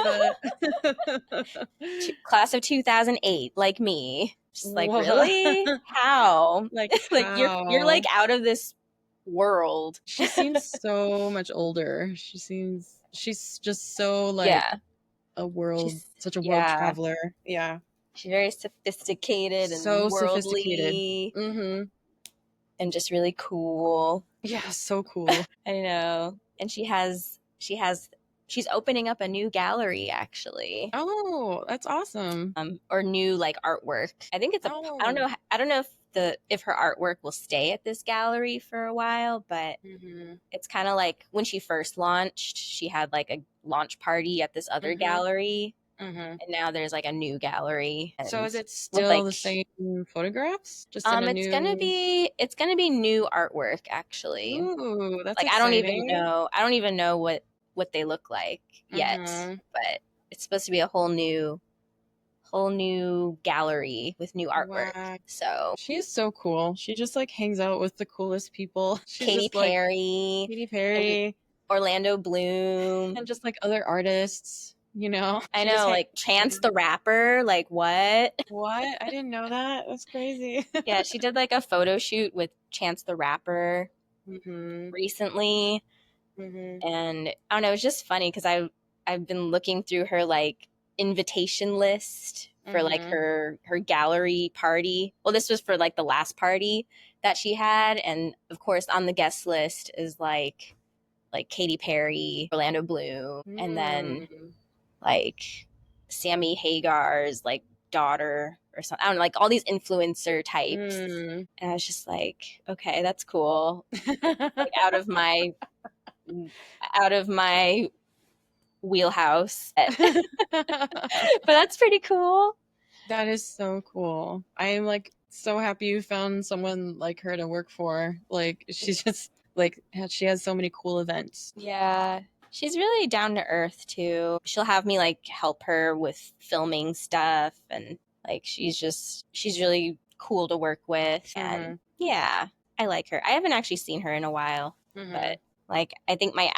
it. Class of 2008, like me. Just like, What? really? How? Like Like you're like how? out of this world. She seems so much older. She's just so like Yeah. such a world Yeah. traveler. Yeah. She's very sophisticated and So sophisticated. worldly Mm-hmm. and just really cool. Yeah, so cool. I know. And she's opening up a new gallery actually. Oh, that's awesome. Or new like artwork. I think it's Oh. I don't know if her artwork will stay at this gallery for a while, but Mm-hmm. it's kind of like when she first launched, she had like a launch party at this other Mm-hmm. gallery, Mm-hmm. and now there's like a new gallery So and is it with still like the same photographs? Just in a new. it's gonna be new artwork actually. Ooh, that's Like exciting. I don't even know what they look like yet, Mm-hmm. but it's supposed to be a whole new gallery with new artwork. Wow. So She is so cool. She just like hangs out with the coolest people. She's Katy just like Perry Katy and Perry Orlando Bloom. and just like other artists, you know? I She just know, hangs like Chance out. the Rapper, like what? What? I didn't know that. That's crazy. Yeah, she did like a photo shoot with Chance the Rapper Mhm. recently. Mhm. And I don't know, it's just funny because I've been looking through her like invitation list for like Mhm. her gallery party. Well, this was for like the last party that she had, and of course on the guest list is like Katy Perry, Orlando Bloom, and then Mm. like Sammy Hagar's like daughter or something. I don't know, like all these influencer types. Mm. And I was just like, okay, that's cool. Like out of my wheelhouse. But that's pretty cool. That is so cool. I am like so happy you found someone like her to work for. Like she's just like she has so many cool events. Yeah. She's really down to earth too. She'll have me like help her with filming stuff, and like she's really cool to work with, and Mhm. yeah, I like her. I haven't actually seen her in a while, Mhm. but like I think my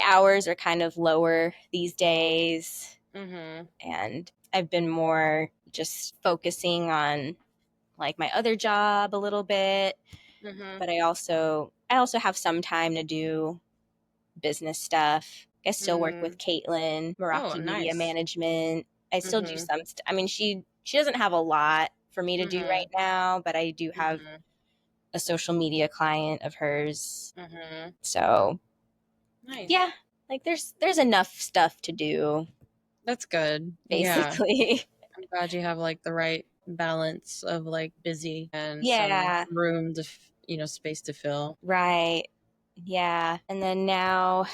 hours are kind of lower these days, Mhm. and I've been more just focusing on like my other job a little bit, Mhm. but I also have some time to do business stuff. I still work with Mhm. Caitlin, Oh, Meraki Media nice. Management. I still do Mhm. some I mean she doesn't have a lot for me to do right now, but I do have a social media client of hers. So Nice. yeah, like there's enough stuff to do. That's good. Basically. Yeah. I'm glad you have like the right balance of like busy and Yeah. some room to, space to fill. Right. Yeah. And then now,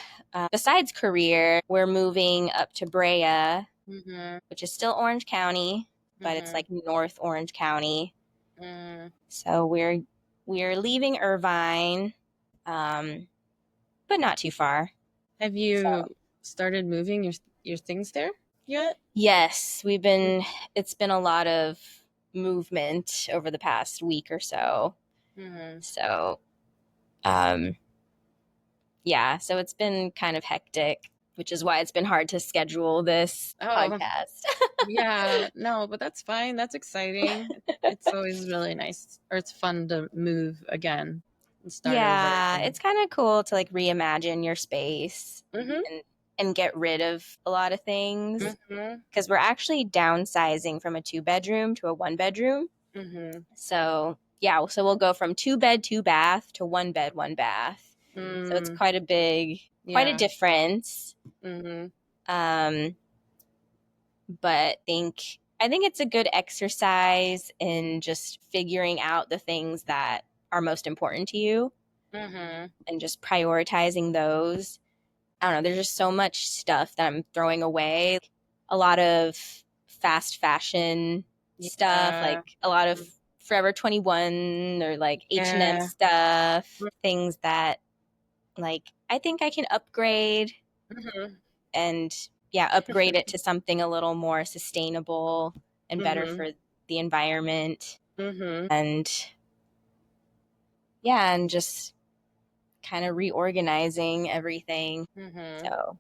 besides career, we're moving up to Brea, which is still Orange County, but it's like North Orange County. So we're leaving Irvine, but not too far. Have you started moving your things there yet? Yes, it's been a lot of movement over the past week or so. So, yeah, so it's been kind of hectic, which is why it's been hard to schedule this podcast. Yeah, no, but that's fine. That's exciting. It's always really nice, or it's fun to move again and start over. It's kind of cool to like reimagine your space and get rid of a lot of things, because we're actually downsizing from a 2-bedroom to a 1-bedroom. So yeah, so we'll go from 2-bed, 2-bath to 1-bed, 1-bath. So it's quite a difference. But I think it's a good exercise in just figuring out the things that are most important to you and just prioritizing those. I don't know, there's just so much stuff that I'm throwing away. A lot of fast fashion stuff, like a lot of Forever 21 or like H&M stuff, things that like I think I can upgrade and upgrade it to something a little more sustainable and better for the environment. And and just kind of reorganizing everything. So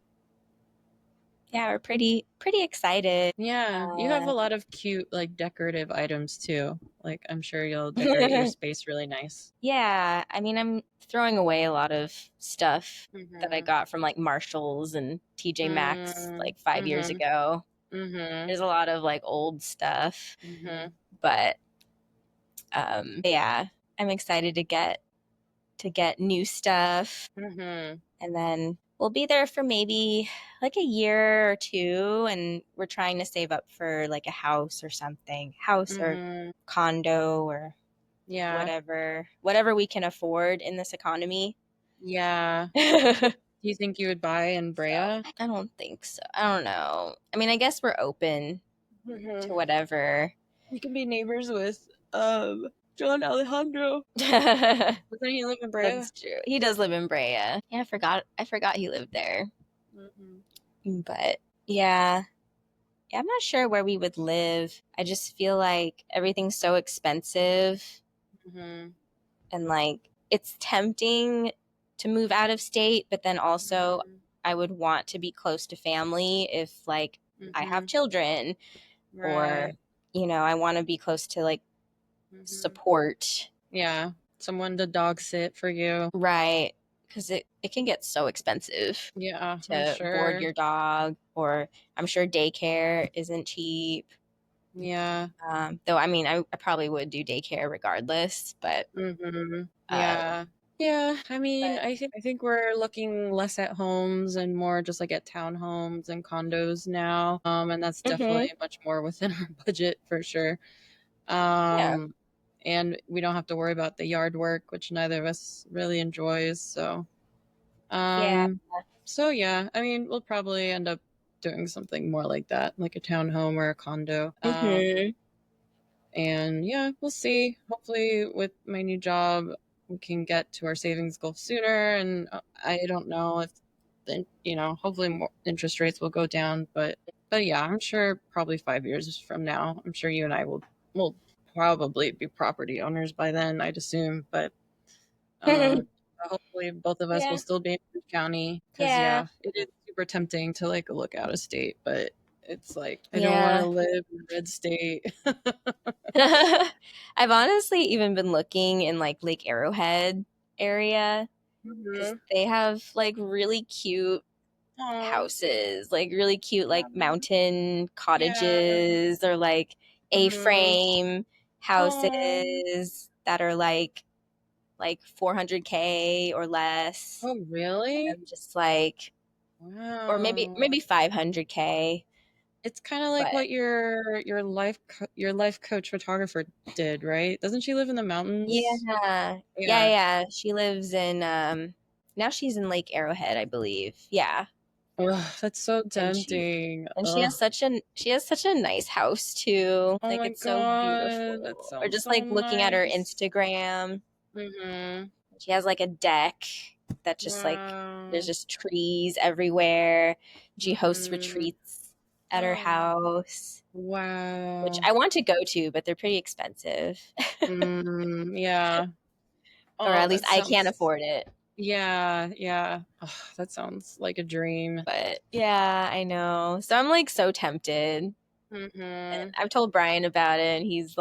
yeah, we're pretty excited. Yeah, you have a lot of cute like decorative items too. Like I'm sure you'll decorate your space really nice. Yeah, I mean, I'm throwing away a lot of stuff that I got from like Marshalls and TJ Maxx like 5 years ago. There's a lot of like old stuff, but yeah, I'm excited to get new stuff, and then we'll be there for maybe like a year or two, and we're trying to save up for like a house or something, or condo or whatever we can afford in this economy. Yeah. Do you think you would buy in Brea? I don't think so. I don't know. I mean, I guess we're open to whatever. You can be neighbors with John Alejandro. Doesn't he live in Brea? That's true. He does live in Brea. Yeah, I forgot he lived there. But yeah, I'm not sure where we would live. I just feel like everything's so expensive, and like it's tempting to move out of state, but then also I would want to be close to family if like I have children, or I want to be close to like support. Yeah, someone to dog sit for you. Right, because it can get so expensive. Yeah, to board your dog, or I'm sure daycare isn't cheap. Yeah. Though, I mean, I probably would do daycare regardless, but yeah. Yeah, I mean, I think we're looking less at homes and more just like at townhomes and condos now. And that's definitely much more within our budget for sure. And we don't have to worry about the yard work, which neither of us really enjoys. So, so yeah, I mean, we'll probably end up doing something more like that, like a townhome or a condo. And yeah, we'll see. Hopefully, with my new job, we can get to our savings goal sooner. And I don't know if, hopefully more interest rates will go down. But yeah, I'm sure probably 5 years from now, I'm sure you and I will probably be property owners by then, I'd assume. But hopefully both of us will still be in Orange County, because it is super tempting to like look out of state, but it's like I don't want to live in a red state. I've honestly even been looking in like Lake Arrowhead area, because they have like really cute houses, like really cute like mountain cottages, or like Mhm. A-frame Oh. houses that are like 400K or less. Oh, really? I'm just like, or Wow. maybe 500K, It's kinda like but what your life coach photographer did, right? Doesn't she live in the mountains? yeah. Yeah, Yeah. yeah. She lives in now she's in Lake Arrowhead, I believe. Yeah. Ugh, that's so And she tempting. and Ugh. she has such a nice house too. Oh Like my it's so god, that beautiful. Or sounds just so like looking at her nice. Instagram, Mhm. she has like a deck that just like there's Wow. just trees everywhere. She hosts Mhm. retreats at her Oh, house, which wow. I want to go to, but they're pretty expensive. Yeah. Or Oh, at least that I can't sounds afford it. yeah, yeah. Ugh, that sounds like a dream. But yeah, I know. So I'm like so tempted. And Mhm. I've told Brian about it and he's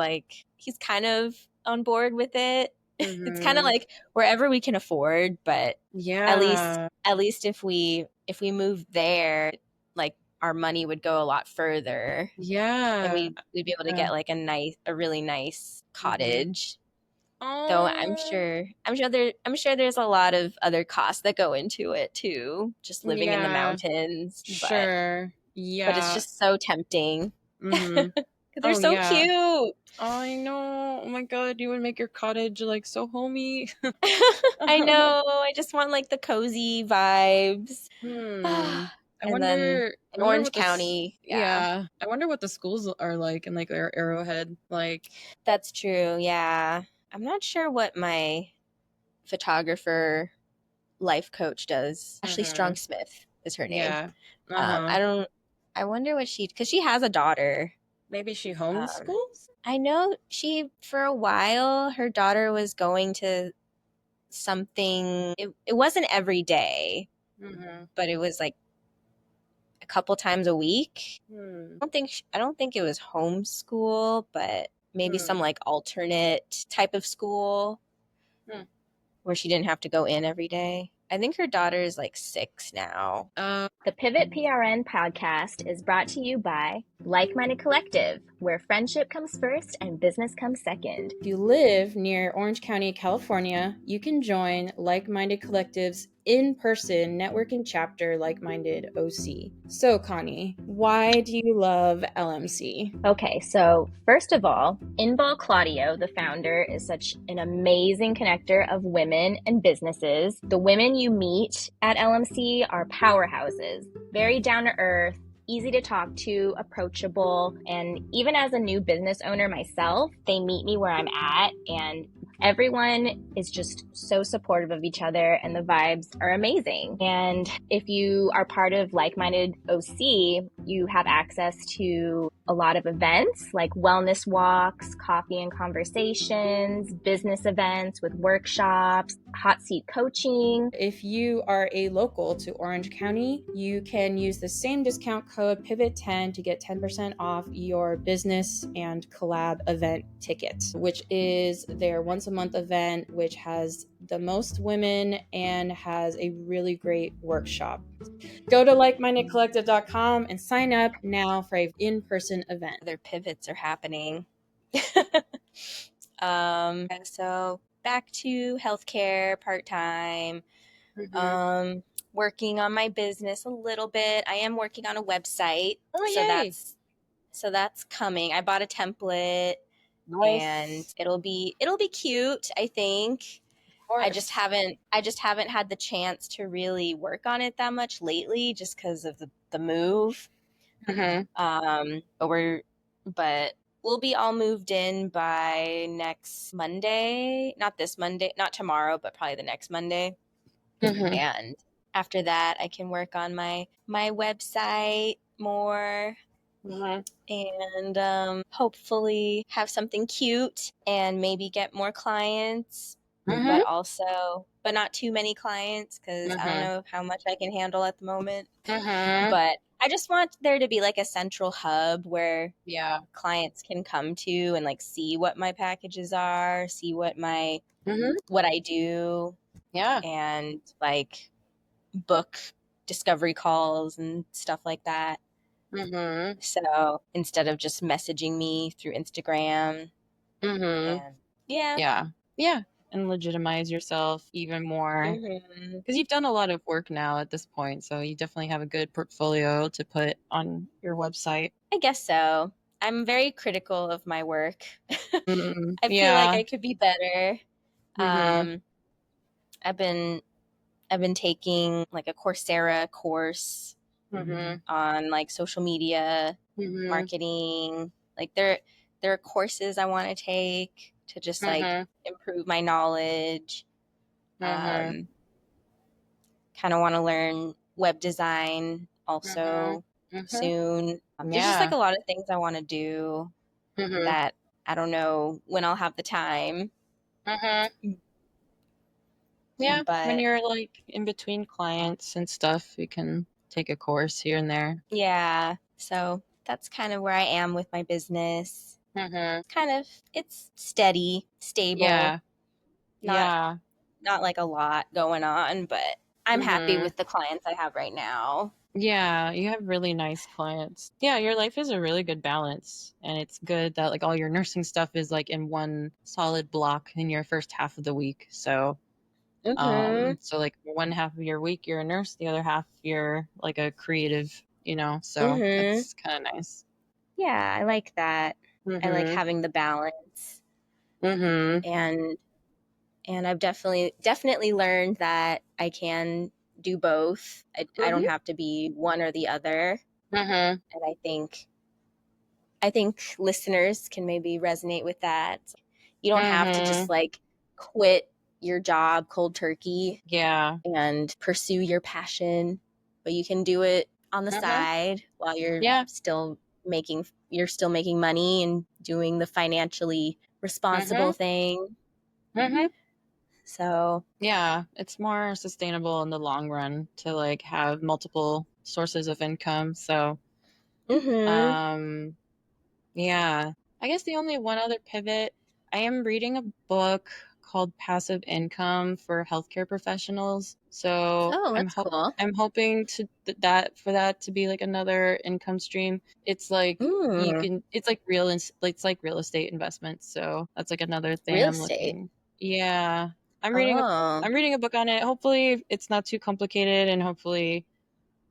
kind of on board with it. It's kind of Mhm. like wherever we can afford, but Yeah. at least if we move there, like our money would go a lot further and Yeah. we'd be able to Yeah. get like a really nice Mhm. cottage. Though Oh, I'm sure there's a lot of other costs that go into it too, just living in the yeah. mountains, Sure. but it's Yeah. just so tempting. Mhm. 'Cause they're Oh, so yeah. cute. I know. Oh my god, you would make your cottage, like, so homey. I know. I just want like the cozy vibes. Hmm. And then I in wonder Orange what this County, yeah, yeah. I wonder what the schools are like in, like, Arrowhead, like that's true. Yeah. I'm not sure what my photographer life coach does. Ashley Strong mhm. Smith is her name. Yeah. Uh-huh. I don't, I wonder what because she has a daughter. Maybe she Um, homeschools? I know for a while, her daughter was going to something, it wasn't every day, Mhm. but it was like a couple times a week. Hmm. I don't think it was homeschool, but maybe some Hmm. like alternate type of school Hmm. where she didn't have to go in every day. I think her daughter is like 6 now. Uh, The Pivot PRN podcast is brought to you by Like Minded Collective, where friendship comes first and business comes second. if you live near Orange County, California, you can join Like Minded Collective's in-person networking chapter, Like Minded OC. So, Connie, why do you love LMC? Okay, so first of all, Inbal Claudio, the founder, is such an amazing connector of women and businesses. The women you meet at LMC are powerhouses, very down to earth, easy to talk to, approachable, and even as a new business owner myself, they meet me where I'm at, and everyone is just so supportive of each other and the vibes are amazing. And if you are part of Like Minded OC, you have access to a lot of events like wellness walks, coffee and conversations, business events with workshops, hot seat coaching. If you are a local to Orange County, you can use the same discount code PIVOT10 to get 10% off your business and collab event ticket, which is their once a month event, which has the most women and has a really great workshop. Go to likemindedcollective.com and sign up now for an in-person event. Other pivots are happening. So back to healthcare part time. Mm-hmm. Um, Working on my business a little bit. I am working on a website, Oh, so yay! that's coming. I bought a template and Nice. it'll be cute, I think. Of course. I just haven't had the chance to really work on it that much lately just because of the move. Mm-hmm. But but we'll be all moved in by next Monday. Not this Monday, not tomorrow, but probably the next Monday. Mm-hmm. And after that, I can work on my website more Mm-hmm. and hopefully have something cute and maybe get more clients, Mm-hmm. but not too many clients because I don't Mm-hmm. know how much I can handle at the moment. Mm-hmm. But I just want there to be like a central hub where Yeah. clients can come to and like see what my packages are, see Mm-hmm. what I do, Yeah. and like book discovery calls and stuff like that. Mhm. So instead of just messaging me through Instagram, Mhm. and yeah. Yeah. Yeah. And legitimize yourself even more. Hmm. Because you've done a lot of work now at this point, so you definitely have a good portfolio to put on your website. I guess so. I'm very critical of my work. Mm, I feel like yeah. I could be better. Mhm. Um, I've been I've been taking like a Coursera course Mhm. on like social media Mhm. marketing. Like there are courses I want to take to just like Mhm. improve my knowledge. Mhm. Um, Kind of want to learn web design Mhm. also Mhm. soon. There's just like Yeah. a lot of things I want to do Mhm. that I don't know when I'll have the time. Mhm. Yeah. When But you're like in between clients and stuff, you can take a course here and there. yeah, so that's kind of where I am with my business. Mhm. Kind of it's steady, stable, Yeah. not Yeah. not like a lot going on, but I'm happy Mhm. with the clients I have right now. Yeah, you have really nice clients. Yeah, your life is a really good balance. And it's good that like all your nursing stuff is like in one solid block in your first half of the week. Mhm. So like one half of your week you're a nurse, the other half you're like a creative, so Mhm. that's kind of nice. Yeah, I like that. I like Mhm. having the balance, Mhm. and I've definitely learned that I can do both. I don't Mhm. have to be one or the other. Mhm. And I think listeners can maybe resonate with that. You don't have to just Mhm. like quit your job cold turkey Yeah. and pursue your passion, but you can do it on the Mhm. side while Yeah. you're still making money and doing the financially responsible Mhm. thing. Mhm. So, Yeah, it's more sustainable in the long run to like have multiple sources of income. mhm. Um, yeah. I guess the only one other pivot, I am reading a book called Passive Income for Healthcare Professionals. So Oh, that's cool. I'm hoping to that for that to be like another income stream. It's like Mm, it's like real estate investments. So that's like another thing real I'm estate. looking. Yeah. Oh. I'm reading a book on it. Hopefully it's not too complicated and hopefully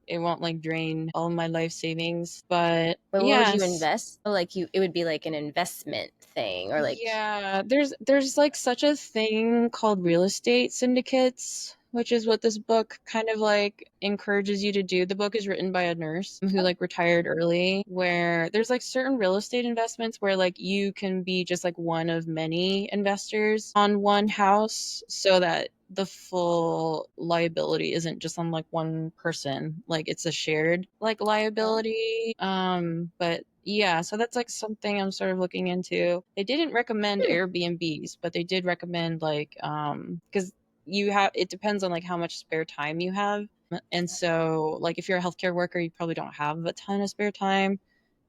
it won't like drain all my life savings. But But what would you yes, invest? Oh, like it would be like an investment thing or like yeah, there's like such a thing called real estate syndicates, which is what this book kind of like encourages you to do. The book is written by a nurse who like retired early, where there's like certain real estate investments where like you can be just like one of many investors on one house so that the full liability isn't just on like one person, like it's a shared like liability. But yeah, so that's like something I'm sort of looking into. They didn't recommend hmm, Airbnbs, but they did recommend like because you have it depends on like how much spare time you have. And so like if you're a healthcare worker, you probably don't have a ton of spare time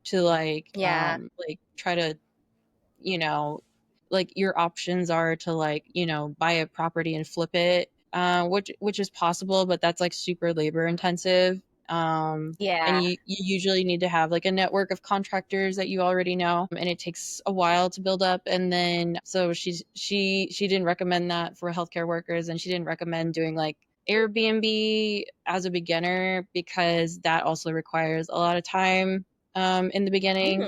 to yeah. like try to, you know, like your options are to like, buy a property and flip it, which is possible, but that's like super labor intensive. And Yeah. you usually need to have like a network of contractors that you already know, and it takes a while to build up. And then so she didn't recommend that for healthcare workers, and she didn't recommend doing like Airbnb as a beginner because that also requires a lot of time in the beginning,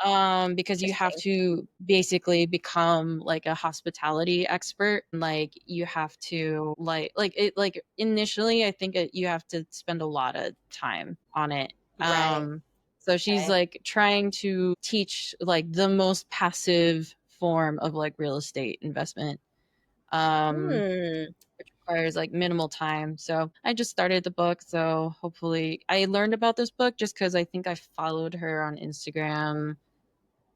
Hmm, because you have interesting. to basically become like a hospitality expert. Like you have to like initially I think you have to spend a lot of time on it. Right. So she's Okay. like trying to teach like the most passive form of like real estate investment, um Hmm. which requires like minimal time. So I just started the book, so hopefully I learned about this book just because I think I followed her on Instagram.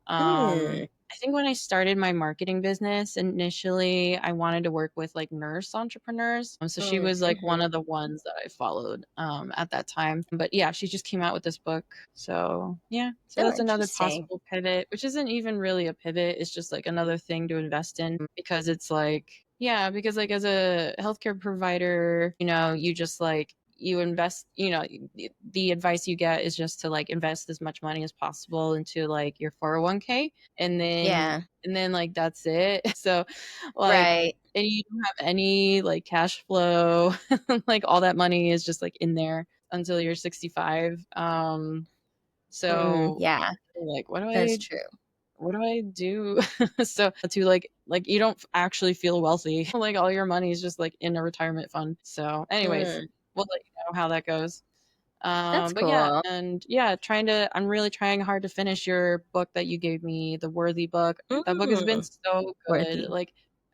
Hmm. I think when I started my marketing business, initially I wanted to work with like nurse entrepreneurs. So she was like one Mm-hmm. of the ones that I followed at that time. But yeah, she just came out with this book. So yeah, so Oh, that's another interesting. possible pivot, which isn't even really a pivot. It's just like another thing to invest in because it's like, yeah, because like as a healthcare provider, you just like you invest, the advice you get is just to like invest as much money as possible into like your 401k, and then Yeah. like that's it. So like, Right. and you don't have any like cash flow. Like all that money is just like in there until you're 65. So Yeah, like that's true. what do I do? So to like you don't actually feel wealthy. Like all your money is just like in a retirement fund. So anyways, Mm, we'll let you know how that goes. that's But yeah, cool. and yeah, I'm really trying hard to finish your book that you gave me, the Worthy book. That book has been Mm, so good. worthy. Like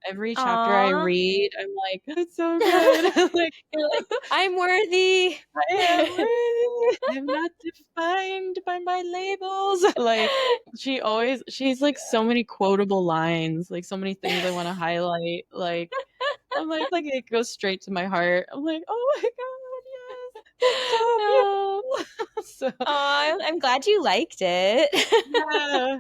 every chapter I Aw. read, I'm like, it's so good. Like you're like, I'm worthy. I am worthy. I'm not defined by my labels. Like she's like so many quotable lines, like so many things I want to highlight. Like I'm like it goes straight to my heart. I'm like, oh my god, yes, it's so Oh, beautiful. So I'm glad you liked it. yeah,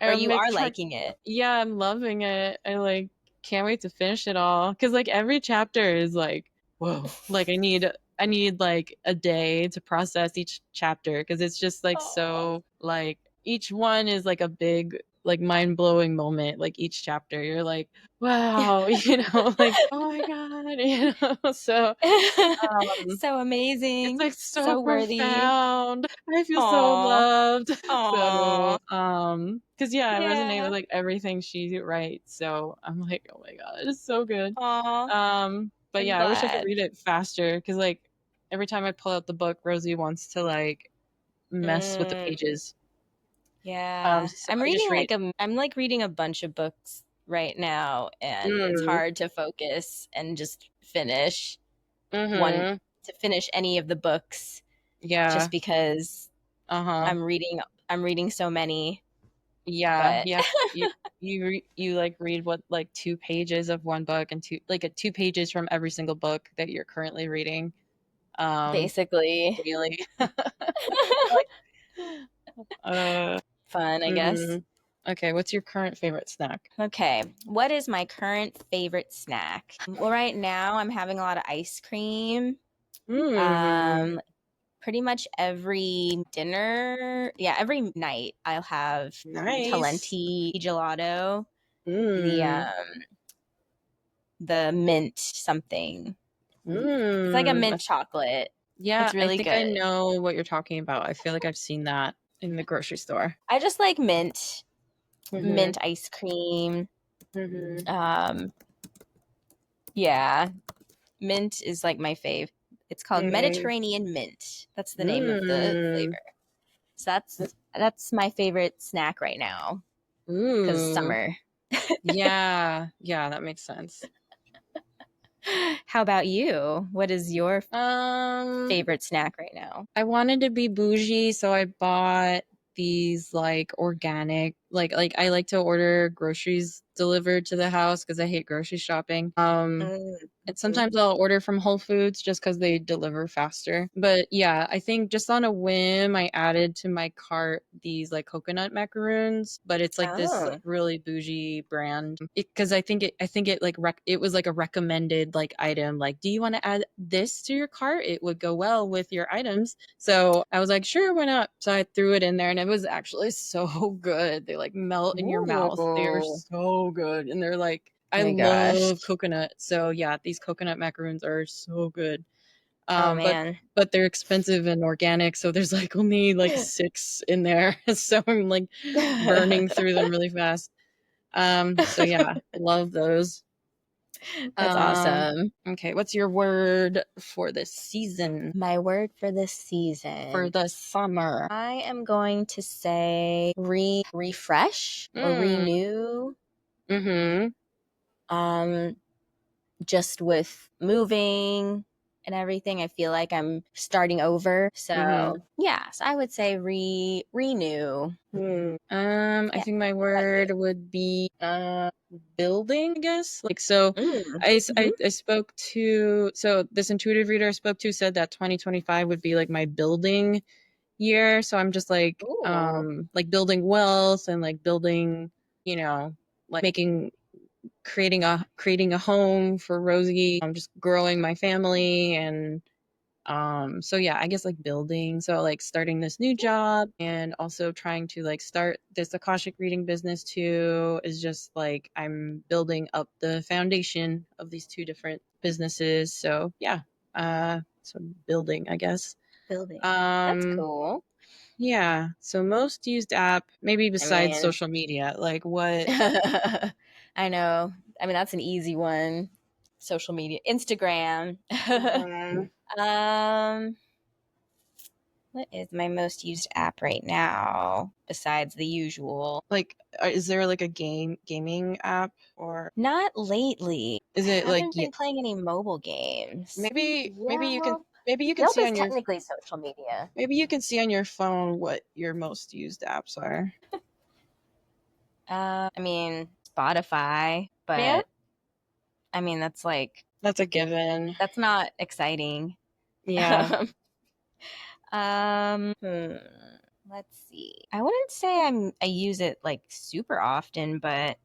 Or I'm you like are trying. liking it. Yeah, I'm loving it. I like can't wait to finish it all because like every chapter is like whoa. Like I need like a day to process each chapter because it's just like Oh. so like each one is like a big like mind-blowing moment. Like each chapter you're like wow, like oh my god, so um So it's amazing. like so So worthy. profound. I feel so Aw. loved. Aw. So, because yeah, I resonate with Yeah. like everything she writes. So I'm like, oh my god, it's so good. Aw. But I'm yeah, I wish I could glad. read it faster because like every time I pull out the book, Rosie wants to like mess with the Mm. pages. Yeah. So I just read. I'm like reading a bunch of books right now, and it's Mm, hard to focus and just finish one mm-hmm. to finish any of the books Yeah. just because Uh-huh. I'm reading so many. Yeah, But you like read what like 2 pages of one book and 2 pages from every single book that you're currently reading. Um, basically Daily. Like, uh, fun, I guess. mhm. Okay, what's your current favorite snack? Okay, what is my current favorite snack? Well, right now I'm having a lot of ice cream. Mm, Um, Pretty much every dinner, yeah, every night I'll have nice. Talenti gelato, the Mm, um the mint something. It's like a mm. mint chocolate. Yeah, It's I really think I good. know what you're talking about. I feel like I've seen that in the grocery store. I just like Mm-hmm. mint ice cream. Mm-hmm. Um, yeah, mint is like my fave. It's called Mm, Mediterranean mint. That's the name of the mm. flavor. So that's my favorite snack right now because Ooh. summer. Yeah, yeah, that makes sense. How about you? What is your Um, favorite snack right now? I wanted to be bougie, so I bought these like organic, like I like to order groceries delivered to the house because I hate grocery shopping. And Mm-hmm. sometimes I'll order from Whole Foods just because they deliver faster. But yeah, I think just on a whim, I added to my cart these like coconut macaroons, but it's like this like Oh. really bougie brand. Because I think it like it was like a recommended like item. Like, do you want to add this to your cart? It would go well with your items. So I was like, sure, why not? So I threw it in there, and it was actually so good. They like melt in your mouth. They are Ooh. so good, and they're like Oh I my gosh. love coconut. So yeah, these coconut macaroons are so good. Oh But man. they're expensive and organic, so there's like only like 6 in there. So I'm like burning through them really fast. So yeah, love those. That's awesome. Okay, what's your word for this season? My word for this For season. the summer? I am going to say refresh or Mm, renew. mm-hmm. Um, just with moving and everything, I feel like I'm starting over. Mm-hmm. So yeah, so I would say renew. I Yeah. think my How about you? word would be building, I guess. Like so Mm. I spoke to so this intuitive reader I spoke to said that 2025 would be like my building year. So I'm just Ooh. like building wealth and like building, like making creating a home for Rosie. I'm just growing my family and So yeah, I guess like building. So like starting this new job and also trying to like start this Akashic reading business too is just like I'm building up the foundation of these two different businesses. So yeah, so building, I guess. Building. That's Um, cool. yeah. So most used app, maybe besides social media, like what? I know. I mean, that's an easy one. Social media, Instagram. um, what is my most used app right now besides the usual? Like, is there like a gaming app or Not lately. is I it like haven't been playing any mobile games. maybe you can Yelp see is on your technically social media. maybe you can see on your phone what your most used apps are. I mean, Spotify, but Yeah, I mean, that's like, that's a given. that's not exciting. Yeah. Let's see. I wouldn't say I use it like super often, but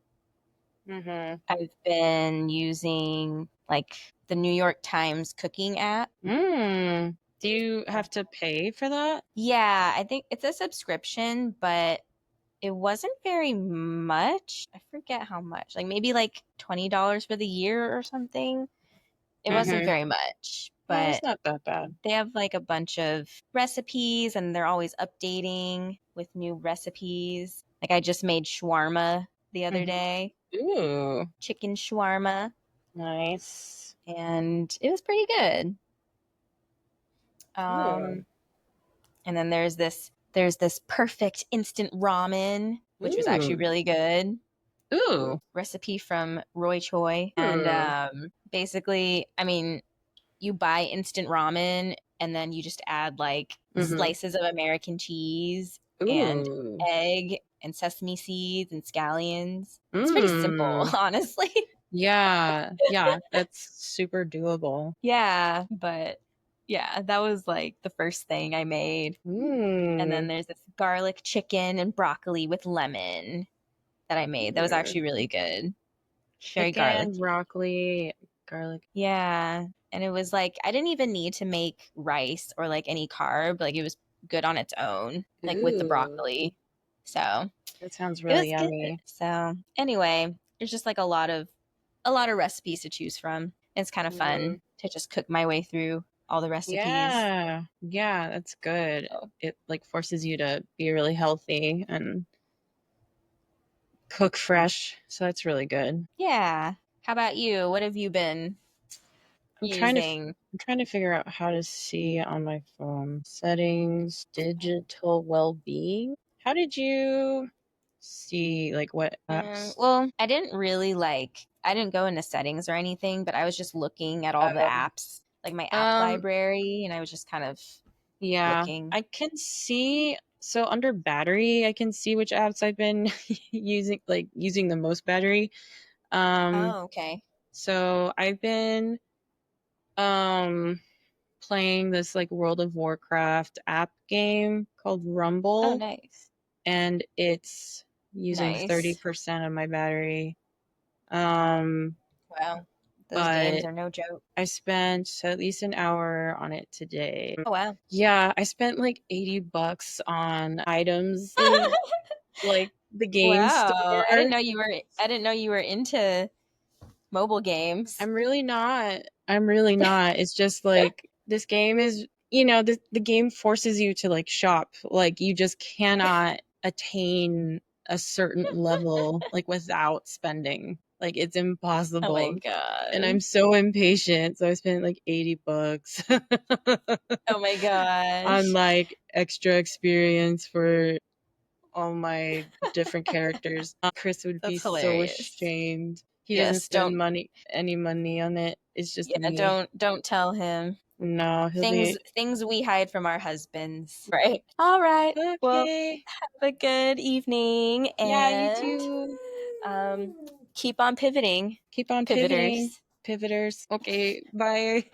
I've been using like the New York Times cooking app. Do you have to pay for that? Yeah, I think it's a subscription, but it wasn't very much. I forget how much. Like maybe like $20 for the year or something. It wasn't very much, Yeah, it's but not that bad. they have like a bunch of recipes and they're always updating with new recipes. Like I just made shawarma the other day, Ooh, chicken shawarma, nice. and it was pretty good. Ooh. And then there's this perfect instant ramen, which was actually Ooh. really good. Ooh. Recipe from Roy Choi. And basically, I mean, you buy instant ramen and then you just add like slices of American cheese and Ooh. egg and sesame seeds and scallions. It's pretty simple, honestly. Yeah. Yeah, that's super doable. Yeah, but yeah, that was like the first thing I made. And then there's this garlic chicken and broccoli with lemon that I made. That was actually really good. Very Chicken, garlicky. broccoli, garlic. Yeah. And it was like I didn't even need to make rice or like any carb. Like it was good on its own, like with the Ooh, broccoli. So that sounds it really was good. yummy. So anyway, there's just like a lot of recipes to choose from. It's kind of fun to just cook my way through all the recipes. Yeah. Yeah, that's good. So, It like forces you to be really healthy and cook fresh. So that's really good. yeah. How about you? What have you been I'm trying to using? I'm trying to figure out how to see on my phone. Settings, digital well-being. How did you see like what apps? Well, I didn't go into settings or anything, but I was just looking at all the apps, like my app Um, library, and I was just kind of yeah, looking. I can see. So under battery, I can see which apps I've been using the most battery. Um, Oh, okay. so I've been um playing this like World of Warcraft app game called Oh, Rumble, nice. and it's using Nice. 30% of my battery. Um, Wow. Those games but are no joke. I spent at least an hour on it today. Oh, wow. Yeah, I spent like $80 on items in like the game Wow. I didn't store. know you were I didn't know you were into mobile games. I'm really not. I'm really not. It's just like this game is, the game forces you to like shop. Like you just cannot attain a certain level like without spending. Like it's Oh my impossible. And I'm god. so impatient. So I spent like $80 Oh my on gosh. like extra experience for all my different characters. Chris would be That's so hilarious. ashamed. He doesn't Yes, spend don't any money on it. It's just yeah, me. don't tell him. No, he'll Things be things we hide from our husbands. Right. All right. Well, okay. have a good evening Yeah, you and too. um keep on pivoting. Keep on pivoting. Pivoters. Pivoters. Okay, bye.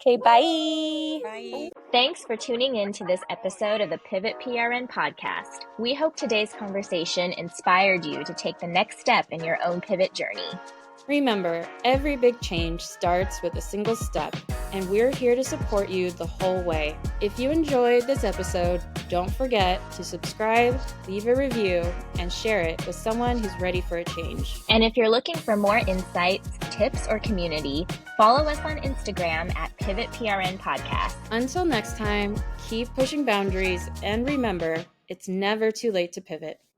Okay, bye. Bye. Thanks for tuning in to this episode of the Pivot PRN podcast. We hope today's conversation inspired you to take the next step in your own pivot journey. Remember, every big change starts with a single step, and we're here to support you the whole way. If you enjoyed this episode, don't forget to subscribe, leave a review, and share it with someone who's ready for a change. And if you're looking for more insights, tips, or community, follow us on Instagram at Pivot PRN Podcast. Until next time, keep pushing boundaries, and remember, it's never too late to pivot.